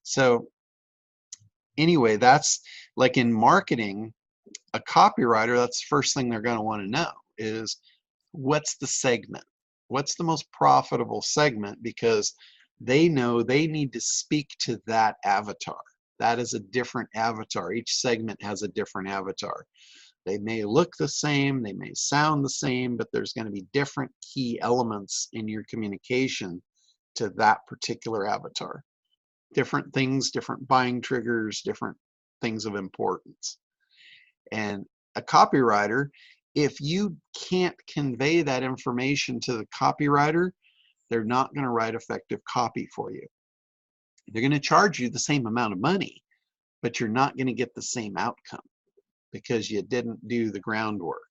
So anyway, that's like in marketing, a copywriter, that's the first thing they're going to want to know is what's the segment? What's the most profitable segment? Because they know they need to speak to that avatar. That is a different avatar. Each segment has a different avatar. They may look the same, they may sound the same, but there's going to be different key elements in your communication to that particular avatar. Different things, different buying triggers, different things of importance. And a copywriter, if you can't convey that information to the copywriter, they're not going to write effective copy for you. They're going to charge you the same amount of money, but you're not going to get the same outcome because you didn't do the groundwork.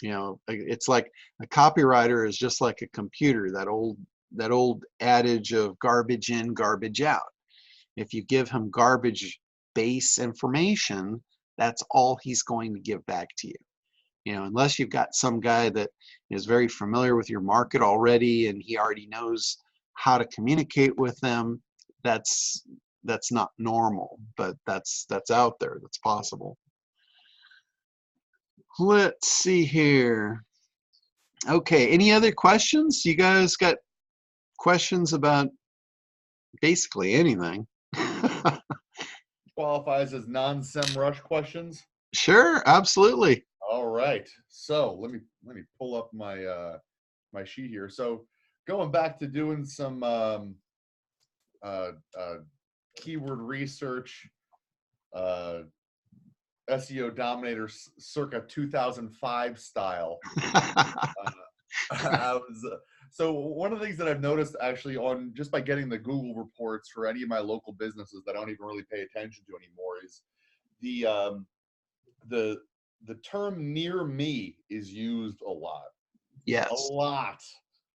You know, it's like a copywriter is just like a computer, that old adage of garbage in, garbage out. If you give him garbage base information, that's all he's going to give back to you. You know, unless you've got some guy that is very familiar with your market already and he already knows how to communicate with them, that's not normal, but that's out there, that's possible. Let's see here. Okay, any other questions? You guys got questions about basically anything? Qualifies as non-SEMRUSH questions? Sure, absolutely. All right. So let me pull up my my sheet here. So going back to doing some keyword research, SEO Dominators circa 2005 style. So one of the things that I've noticed actually on just by getting the Google reports for any of my local businesses that I don't even really pay attention to anymore is the term near me is used a lot. Yes. A lot.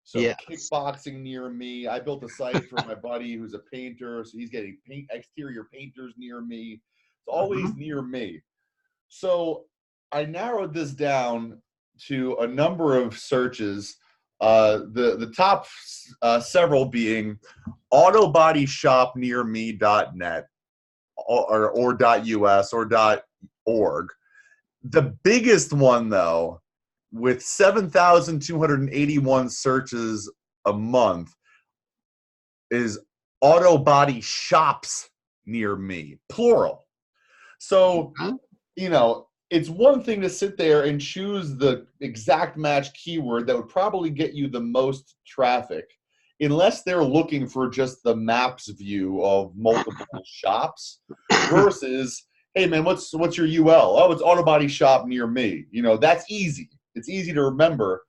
So yes. Kickboxing near me. I built a site for my buddy who's a painter, so he's getting exterior painters near me. It's always near me. So I narrowed this down to a number of searches. The top several being autobodyshopnearme.net or .us or .org. The biggest one, though, with 7,281 searches a month, is auto body shops near me, plural. So, you know, it's one thing to sit there and choose the exact match keyword that would probably get you the most traffic, unless they're looking for just the maps view of multiple shops, versus, hey man, what's your UL? Oh, it's auto body shop near me. You know, that's easy. It's easy to remember.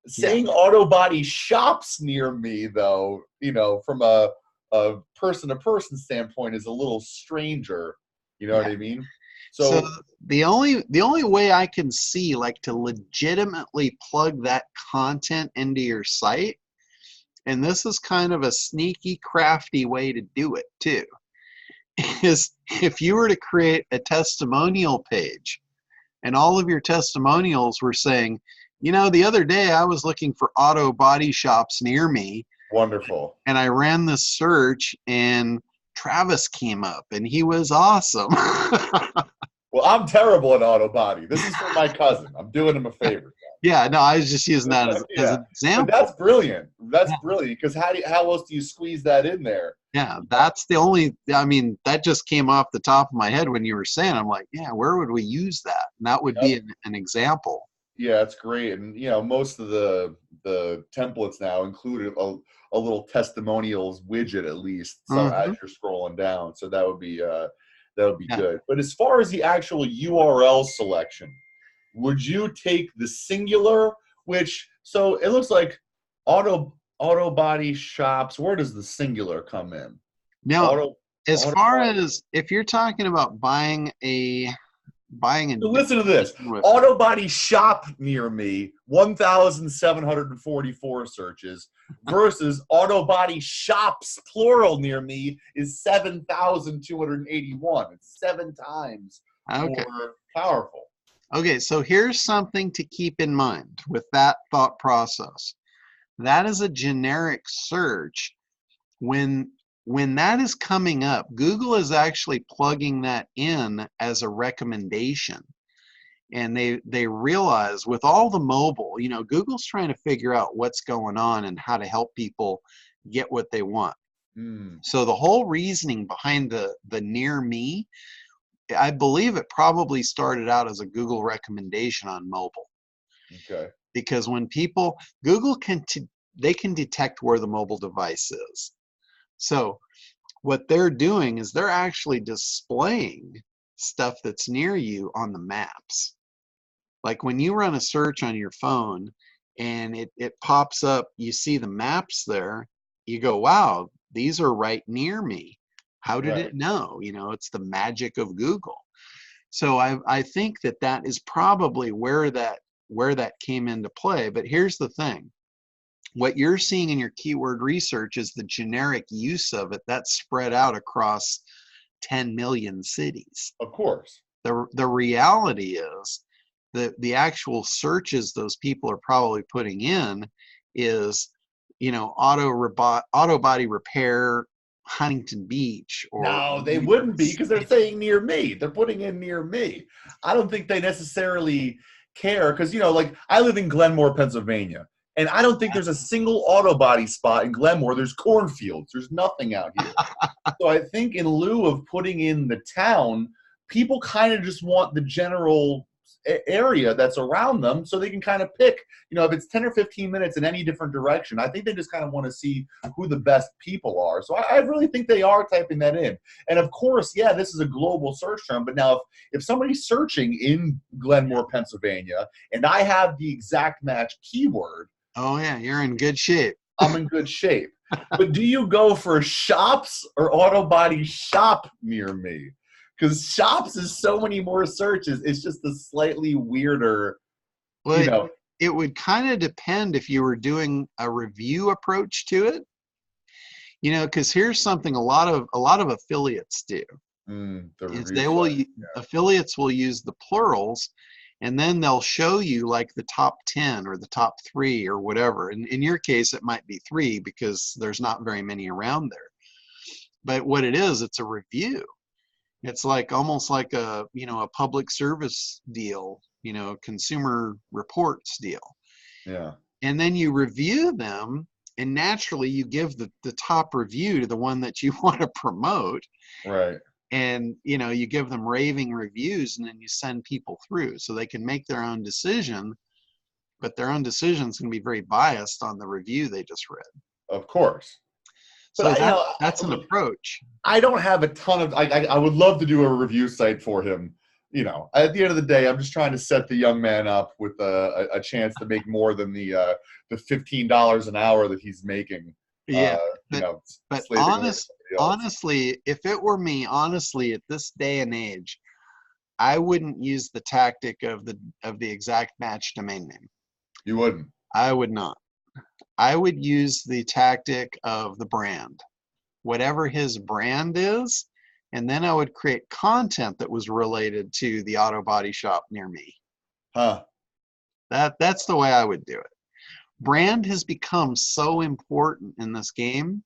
Saying auto body shops near me, though, you know, from a person-to-person standpoint, is a little stranger. You know what I mean? So the only way I can see, like, to legitimately plug that content into your site, and this is kind of a sneaky, crafty way to do it too, is if you were to create a testimonial page and all of your testimonials were saying, you know, the other day I was looking for auto body shops near me. Wonderful. And I ran this search and Travis came up and he was awesome. Well, I'm terrible at auto body. This is for my cousin. I'm doing him a favor. Yeah, no, I was just using that as an example. But that's brilliant. That's brilliant, because how else do you squeeze that in there? Yeah, that's the only, I mean, that just came off the top of my head when you were saying, I'm like, yeah, where would we use that? And that would be an example. Yeah, it's great. And, you know, most of the templates now include a little testimonials widget, at least, so as you're scrolling down. So that would be good. But as far as the actual URL selection, would you take the singular, so it looks like auto body shops, where does the singular come in? Now, as far as if you're talking about buying a buying and So listen to this. with Auto body shop near me, 1,744 searches, versus auto body shops, plural, near me is 7,281. It's 7 times okay. more powerful. Okay, so here's something to keep in mind with that thought process. That is a generic search. When that is coming up, Google is actually plugging that in as a recommendation. And they realize with all the mobile, you know, Google's trying to figure out what's going on and how to help people get what they want. So the whole reasoning behind the near me, I believe it probably started out as a Google recommendation on mobile. Okay. Because when people, Google they can detect where the mobile device is. So what they're doing is they're actually displaying stuff that's near you on the maps. Like when you run a search on your phone and it pops up, you see the maps there, you go, wow, these are right near me. How did it know? You know, it's the magic of Google. So I think that is probably where that came into play. But here's the thing. What you're seeing in your keyword research is the generic use of it that's spread out across 10 million cities. Of course. The reality is the actual searches those people are probably putting in is, you know, auto body repair, Huntington Beach, or No, they wouldn't be, because they're saying near me. They're putting in near me. I don't think they necessarily care, because, you know, like I live in Glenmore, Pennsylvania, and I don't think there's a single auto body spot in Glenmore. There's cornfields. There's nothing out here. So I think in lieu of putting in the town, people kind of just want the general area that's around them, so they can kind of pick, you know, if it's 10 or 15 minutes in any different direction. I think they just kind of want to see who the best people are. So I really think they are typing that in. And of course, yeah, this is a global search term, but now if somebody's searching in Glenmore, Pennsylvania, and I have the exact match keyword, oh yeah, you're in good shape. I'm in good shape. But do you go for shops or auto body shop near me? Because shops is so many more searches. It's just a slightly weirder, Well, you know. it would kind of depend if you were doing a review approach to it. You know, because here's something a lot of affiliates do. Is they will affiliates will use the plurals, and then they'll show you like the top 10 or the top 3 or whatever. And in your case, it might be 3 because there's not very many around there. But what it is, it's a review. It's like almost like a, you know, a public service deal, you know, consumer reports deal. Yeah. And then you review them, and naturally you give the top review to the one that you want to promote. Right. And, you know, you give them raving reviews, and then you send people through so they can make their own decision, but their own decision is going to be very biased on the review they just read. Of course. So but that's an approach. I don't have a ton of, I would love to do a review site for him. You know, at the end of the day, I'm just trying to set the young man up with a chance to make more than the $15 an hour that he's making. Yeah, but honestly, if it were me, honestly, at this day and age, I wouldn't use the tactic of the exact match domain name. You wouldn't? I would not. I would use the tactic of the brand, whatever his brand is, and then I would create content that was related to the auto body shop near me. Huh. That's the way I would do it. Brand has become so important in this game.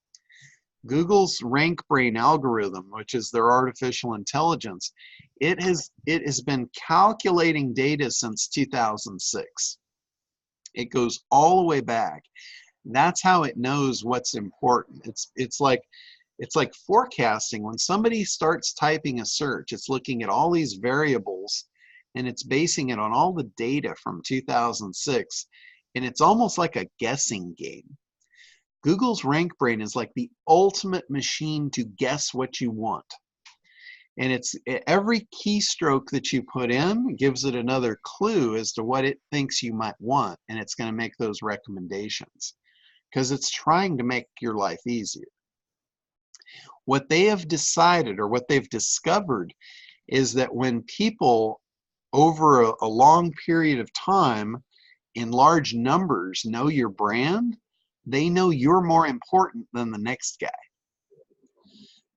Google's rank brain algorithm, which is their artificial intelligence, it has been calculating data since 2006. It goes all the way back. That's how it knows what's important. It's like forecasting. When somebody starts typing a search, it's looking at all these variables and it's basing it on all the data from 2006, and it's almost like a guessing game. Google's rank brain is like the ultimate machine to guess what you want. And it's every keystroke that you put in gives it another clue as to what it thinks you might want, and it's going to make those recommendations because it's trying to make your life easier. What they have decided, or what they've discovered, is that when people over a long period of time, in large numbers, know your brand, they know you're more important than the next guy.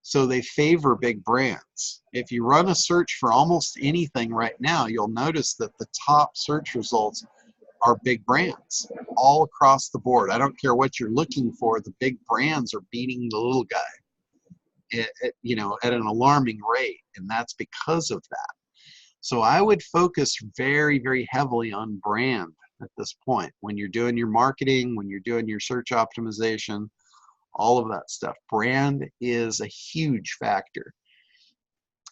So they favor big brands. If you run a search for almost anything right now, you'll notice that the top search results are big brands all across the board. I don't care what you're looking for, the big brands are beating the little guy at an alarming rate, and that's because of that. So I would focus very, very heavily on brand at this point when you're doing your marketing, when you're doing your search optimization, all of that stuff. Brand is a huge factor.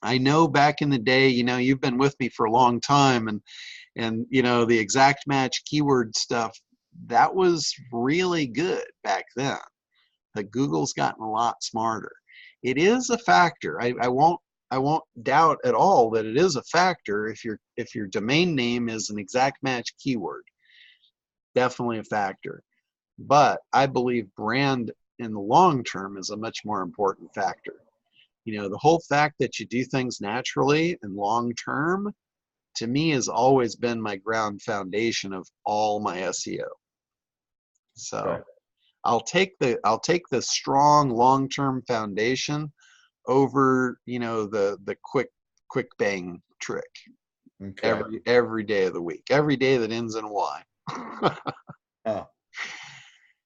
I know back in the day, you've been with me for a long time, and the exact match keyword stuff, that was really good back then. But Google's gotten a lot smarter. It is a factor. I won't doubt at all that it is a factor if your domain name is an exact match keyword. Definitely a factor. But I believe brand in the long term is a much more important factor. The whole fact that you do things naturally and long term, to me, has always been my ground foundation of all my SEO. So Okay. I'll take the strong long term foundation over the quick bang trick. Okay. Every day of the week, every day that ends in Y. Huh.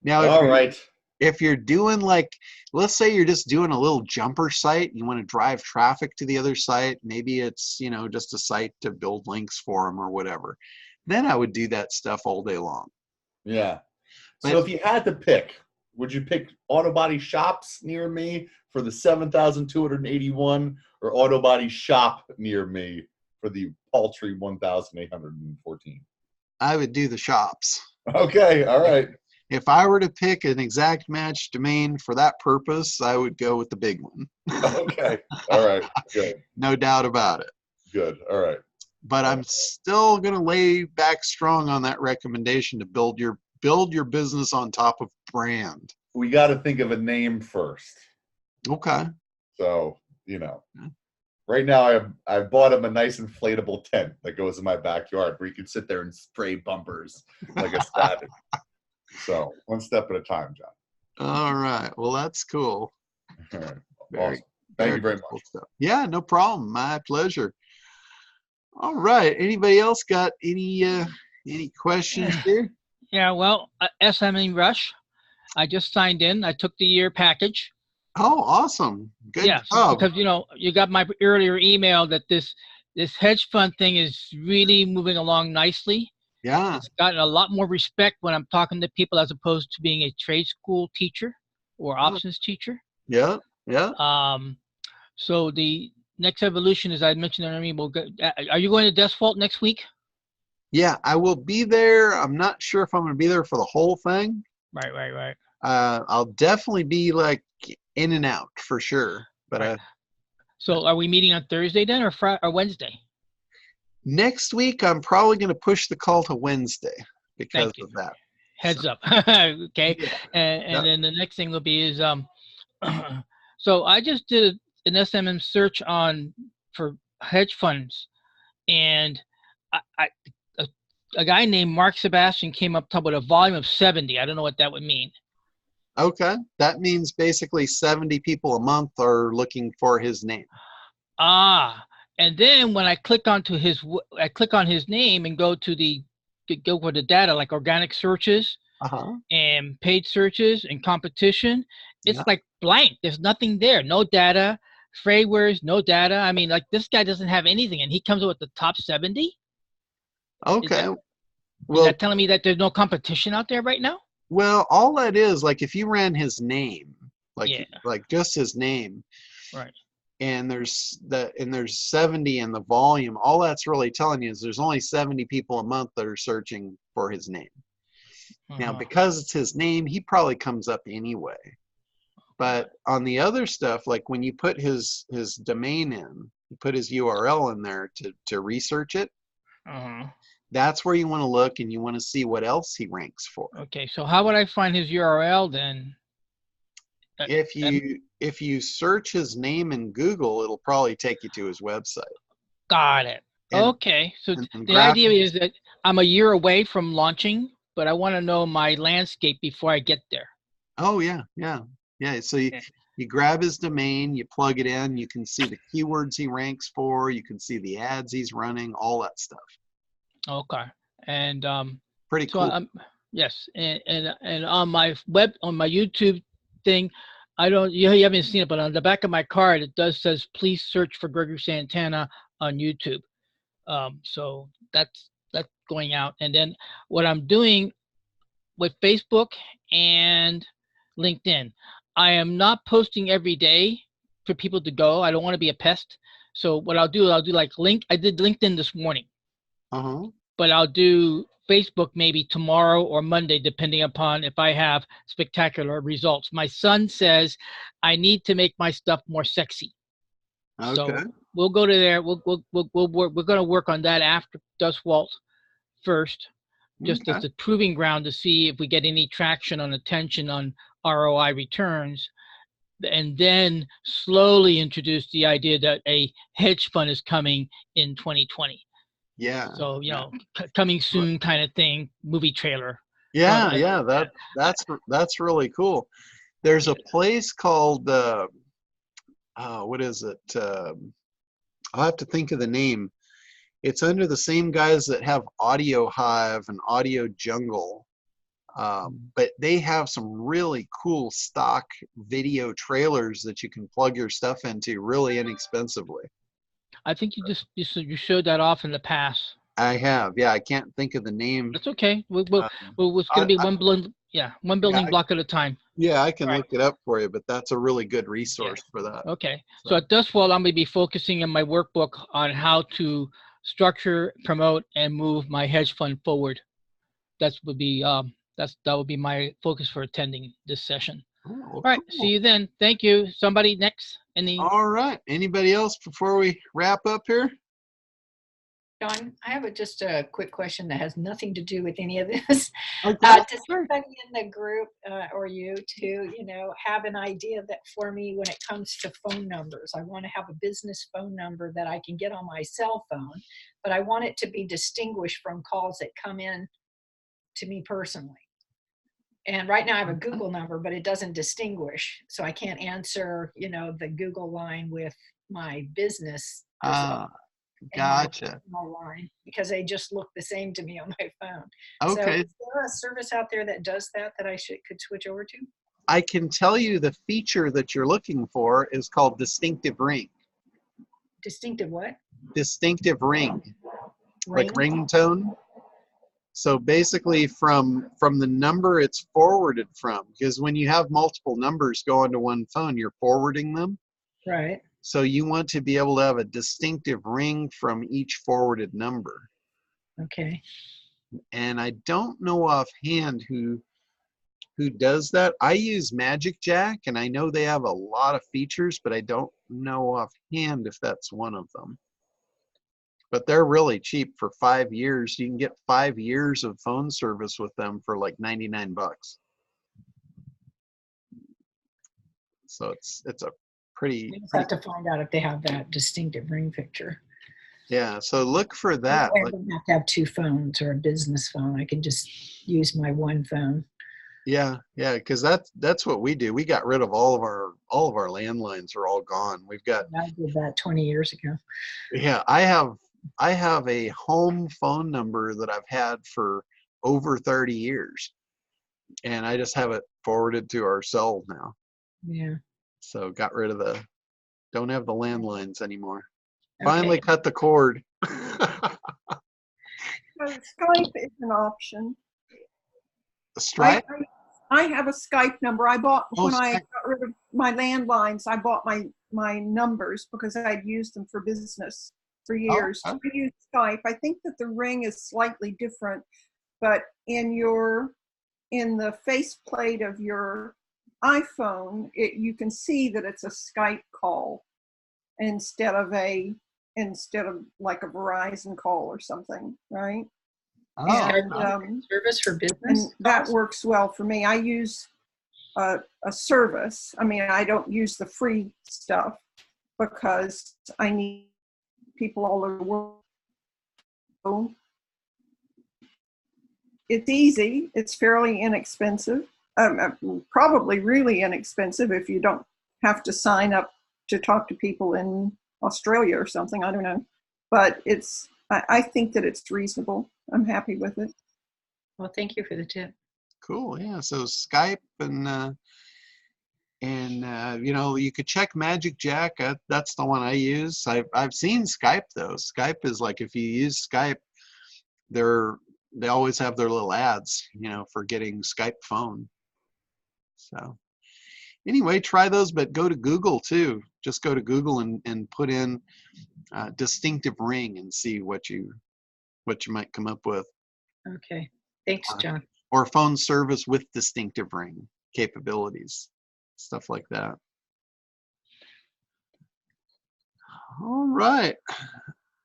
Now, All right. if you're doing, like, let's say you're just doing a little jumper site, you want to drive traffic to the other site, maybe it's just a site to build links for them or whatever, then I would do that stuff all day long. Yeah. So But if you had to pick, would you pick auto body shops near me for the 7,281 or auto body shop near me for the paltry 1,814? I would do the shops. Okay. All right. If I were to pick an exact match domain for that purpose, I would go with the big one. Okay. All right. Good. No doubt about it. Good. All right. But I'm still going to lay back strong on that recommendation to build your business on top of brand. We got to think of a name first. Okay. So, right now I bought him a nice inflatable tent that goes in my backyard where you can sit there and spray bumpers like a static. So, one step at a time, John. All right. Well, that's cool. All right. Very, Awesome. Thank you very cool much. stuff. Yeah, no problem. My pleasure. All right. Anybody else got any questions here? Yeah, well, SEM Rush. I just signed in. I took the year package. Oh, awesome. Good Yeah, job. because you got my earlier email that this hedge fund thing is really moving along nicely. Yeah. It's gotten a lot more respect when I'm talking to people as opposed to being a trade school teacher or options teacher. Yeah. Yeah. So the next evolution, as I mentioned in our email, are you going to Desk Vault next week? Yeah, I will be there. I'm not sure if I'm going to be there for the whole thing. Right. I'll definitely be like in and out for sure. But Right. So are we meeting on Thursday then, or Wednesday? Next week, I'm probably going to push the call to Wednesday because of that. Heads up. Okay. Yeah. And then the next thing will be is so I just did an SMM search for hedge funds, and a guy named Mark Sebastian came up top with a volume of 70. I don't know what that would mean. Okay. That means basically 70 people a month are looking for his name. And then when I click on his name and go for the data, like organic searches and paid searches and competition, it's like blank. There's nothing there. No data. Freightwares, no data. I mean, like, this guy doesn't have anything, and he comes up with the top 70. Okay. Is that telling me that there's no competition out there right now? Well, all that is, like, if you ran his name, like just his name, right, and there's 70 in the volume, all that's really telling you is there's only 70 people a month that are searching for his name. Now, because it's his name, he probably comes up anyway. But on the other stuff, like when you put his domain in, you put his URL in there to research it, that's where you want to look, and you want to see what else he ranks for. Okay, so how would I find his URL then? If you search his name in Google, it'll probably take you to his website. Got it. And, Okay, so and the idea graphics. is that I'm a year away from launching, but I want to know my landscape before I get there. Oh yeah, yeah, yeah. So Okay. you grab his domain, you plug it in, you can see the keywords he ranks for, you can see the ads he's running, all that stuff. Okay. And Pretty so cool. yes, and on my YouTube thing, I don't you haven't seen it, but on the back of my card it does says please search for Gregory Santana on YouTube. So that's going out, and then what I'm doing with Facebook and LinkedIn, I am not posting every day for people to go. I don't want to be a pest. So what I'll do like I did LinkedIn this morning, Uh-huh. but I'll do Facebook maybe tomorrow or Monday, depending upon if I have spectacular results. My son says I need to make my stuff more sexy. So Okay. we'll go to there. We'll work. We're going to work on that after Dustwalt first, just as Okay. a proving ground to see if we get any traction on attention on ROI returns, and then slowly introduce the idea that a hedge fund is coming in 2020. Yeah. So, Yeah. coming soon kind of thing, movie trailer. Yeah, yeah, that's really cool. There's a place called what is it? I'll have to think of the name. It's under the same guys that have Audio Hive and Audio Jungle. But they have some really cool stock video trailers that you can plug your stuff into really inexpensively. I think you showed that off in the past. I have, yeah. I can't think of the name. That's okay. It's I, going to be I, one building yeah, block at a time. yeah, I can All right. look it up for you, but that's a really good Yeah. resource for that. Okay. So at Dustwall, I'm going to be focusing in my workbook on how to structure, promote, and move my hedge fund forward. That would be my focus for attending this session. Oh, All right. cool. See you then. Thank you. Somebody next? All right. Anybody else before we wrap up here? John, I have just a quick question that has nothing to do with any of this. Okay. Does somebody in the group or you too, have an idea that for me when it comes to phone numbers, I want to have a business phone number that I can get on my cell phone, but I want it to be distinguished from calls that come in to me personally. And right now I have a Google number, but it doesn't distinguish. So I can't answer, the Google line with my business. Gotcha. Line because they just look the same to me on my phone. Okay. So is there a service out there that does that I could switch over to? I can tell you the feature that you're looking for is called distinctive ring. Distinctive what? Distinctive ring. Ring? Like ringtone. So basically from the number it's forwarded from, because when you have multiple numbers go onto one phone, you're forwarding them. Right. So you want to be able to have a distinctive ring from each forwarded number. Okay. And I don't know offhand who does that. I use Magic Jack, and I know they have a lot of features, but I don't know offhand if that's one of them. But they're really cheap for 5 years. You can get 5 years of phone service with them for like $99. So it's a pretty. We just have to find out if they have that distinctive ring picture. Yeah, so look for that. I don't have to have two phones or a business phone. I can just use my one phone. Yeah, because that's what we do. We got rid of all of our landlines are all gone. We've got. I did that 20 years ago. Yeah, I have a home phone number that I've had for over 30 years, and I just have it forwarded to our cell now. Yeah. So got rid of don't have the landlines anymore. Okay. Finally cut the cord. Skype is an option. Stripe? I have a Skype number. I bought when I Skype. got rid of my landlines. I bought my numbers because I'd used them for business for years. Okay. I use Skype. I think that the ring is slightly different, but in the faceplate of your iPhone, you can see that it's a Skype call instead of like a Verizon call or something, right? And, service for business. And that works well for me. I use a service. I mean, I don't use the free stuff because I need people all over the world. it's easy. It's fairly inexpensive. Probably really inexpensive if you don't have to sign up to talk to people in Australia or something. I don't know. But I think that it's reasonable. I'm happy with it. Well, thank you for the tip. Cool. Yeah. So Skype and you know, you could check Magic Jack. That's the one I use. I've seen Skype though. Skype is like, if you use Skype, they always have their little ads, you know, for getting Skype phone. So anyway, try those, but go to Google too. Just go to Google and put in distinctive ring and see what you might come up with. Okay. Thanks, John. Or phone service with distinctive ring capabilities, stuff like that. All right.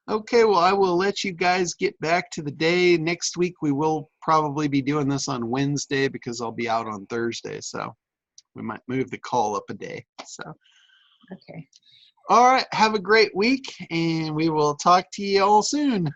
Okay, well, I will let you guys get back to the day. Next week, we will probably be doing this on Wednesday because I'll be out on Thursday. So we might move the call up a day. So, Okay. all right. Have a great week, and we will talk to you all soon.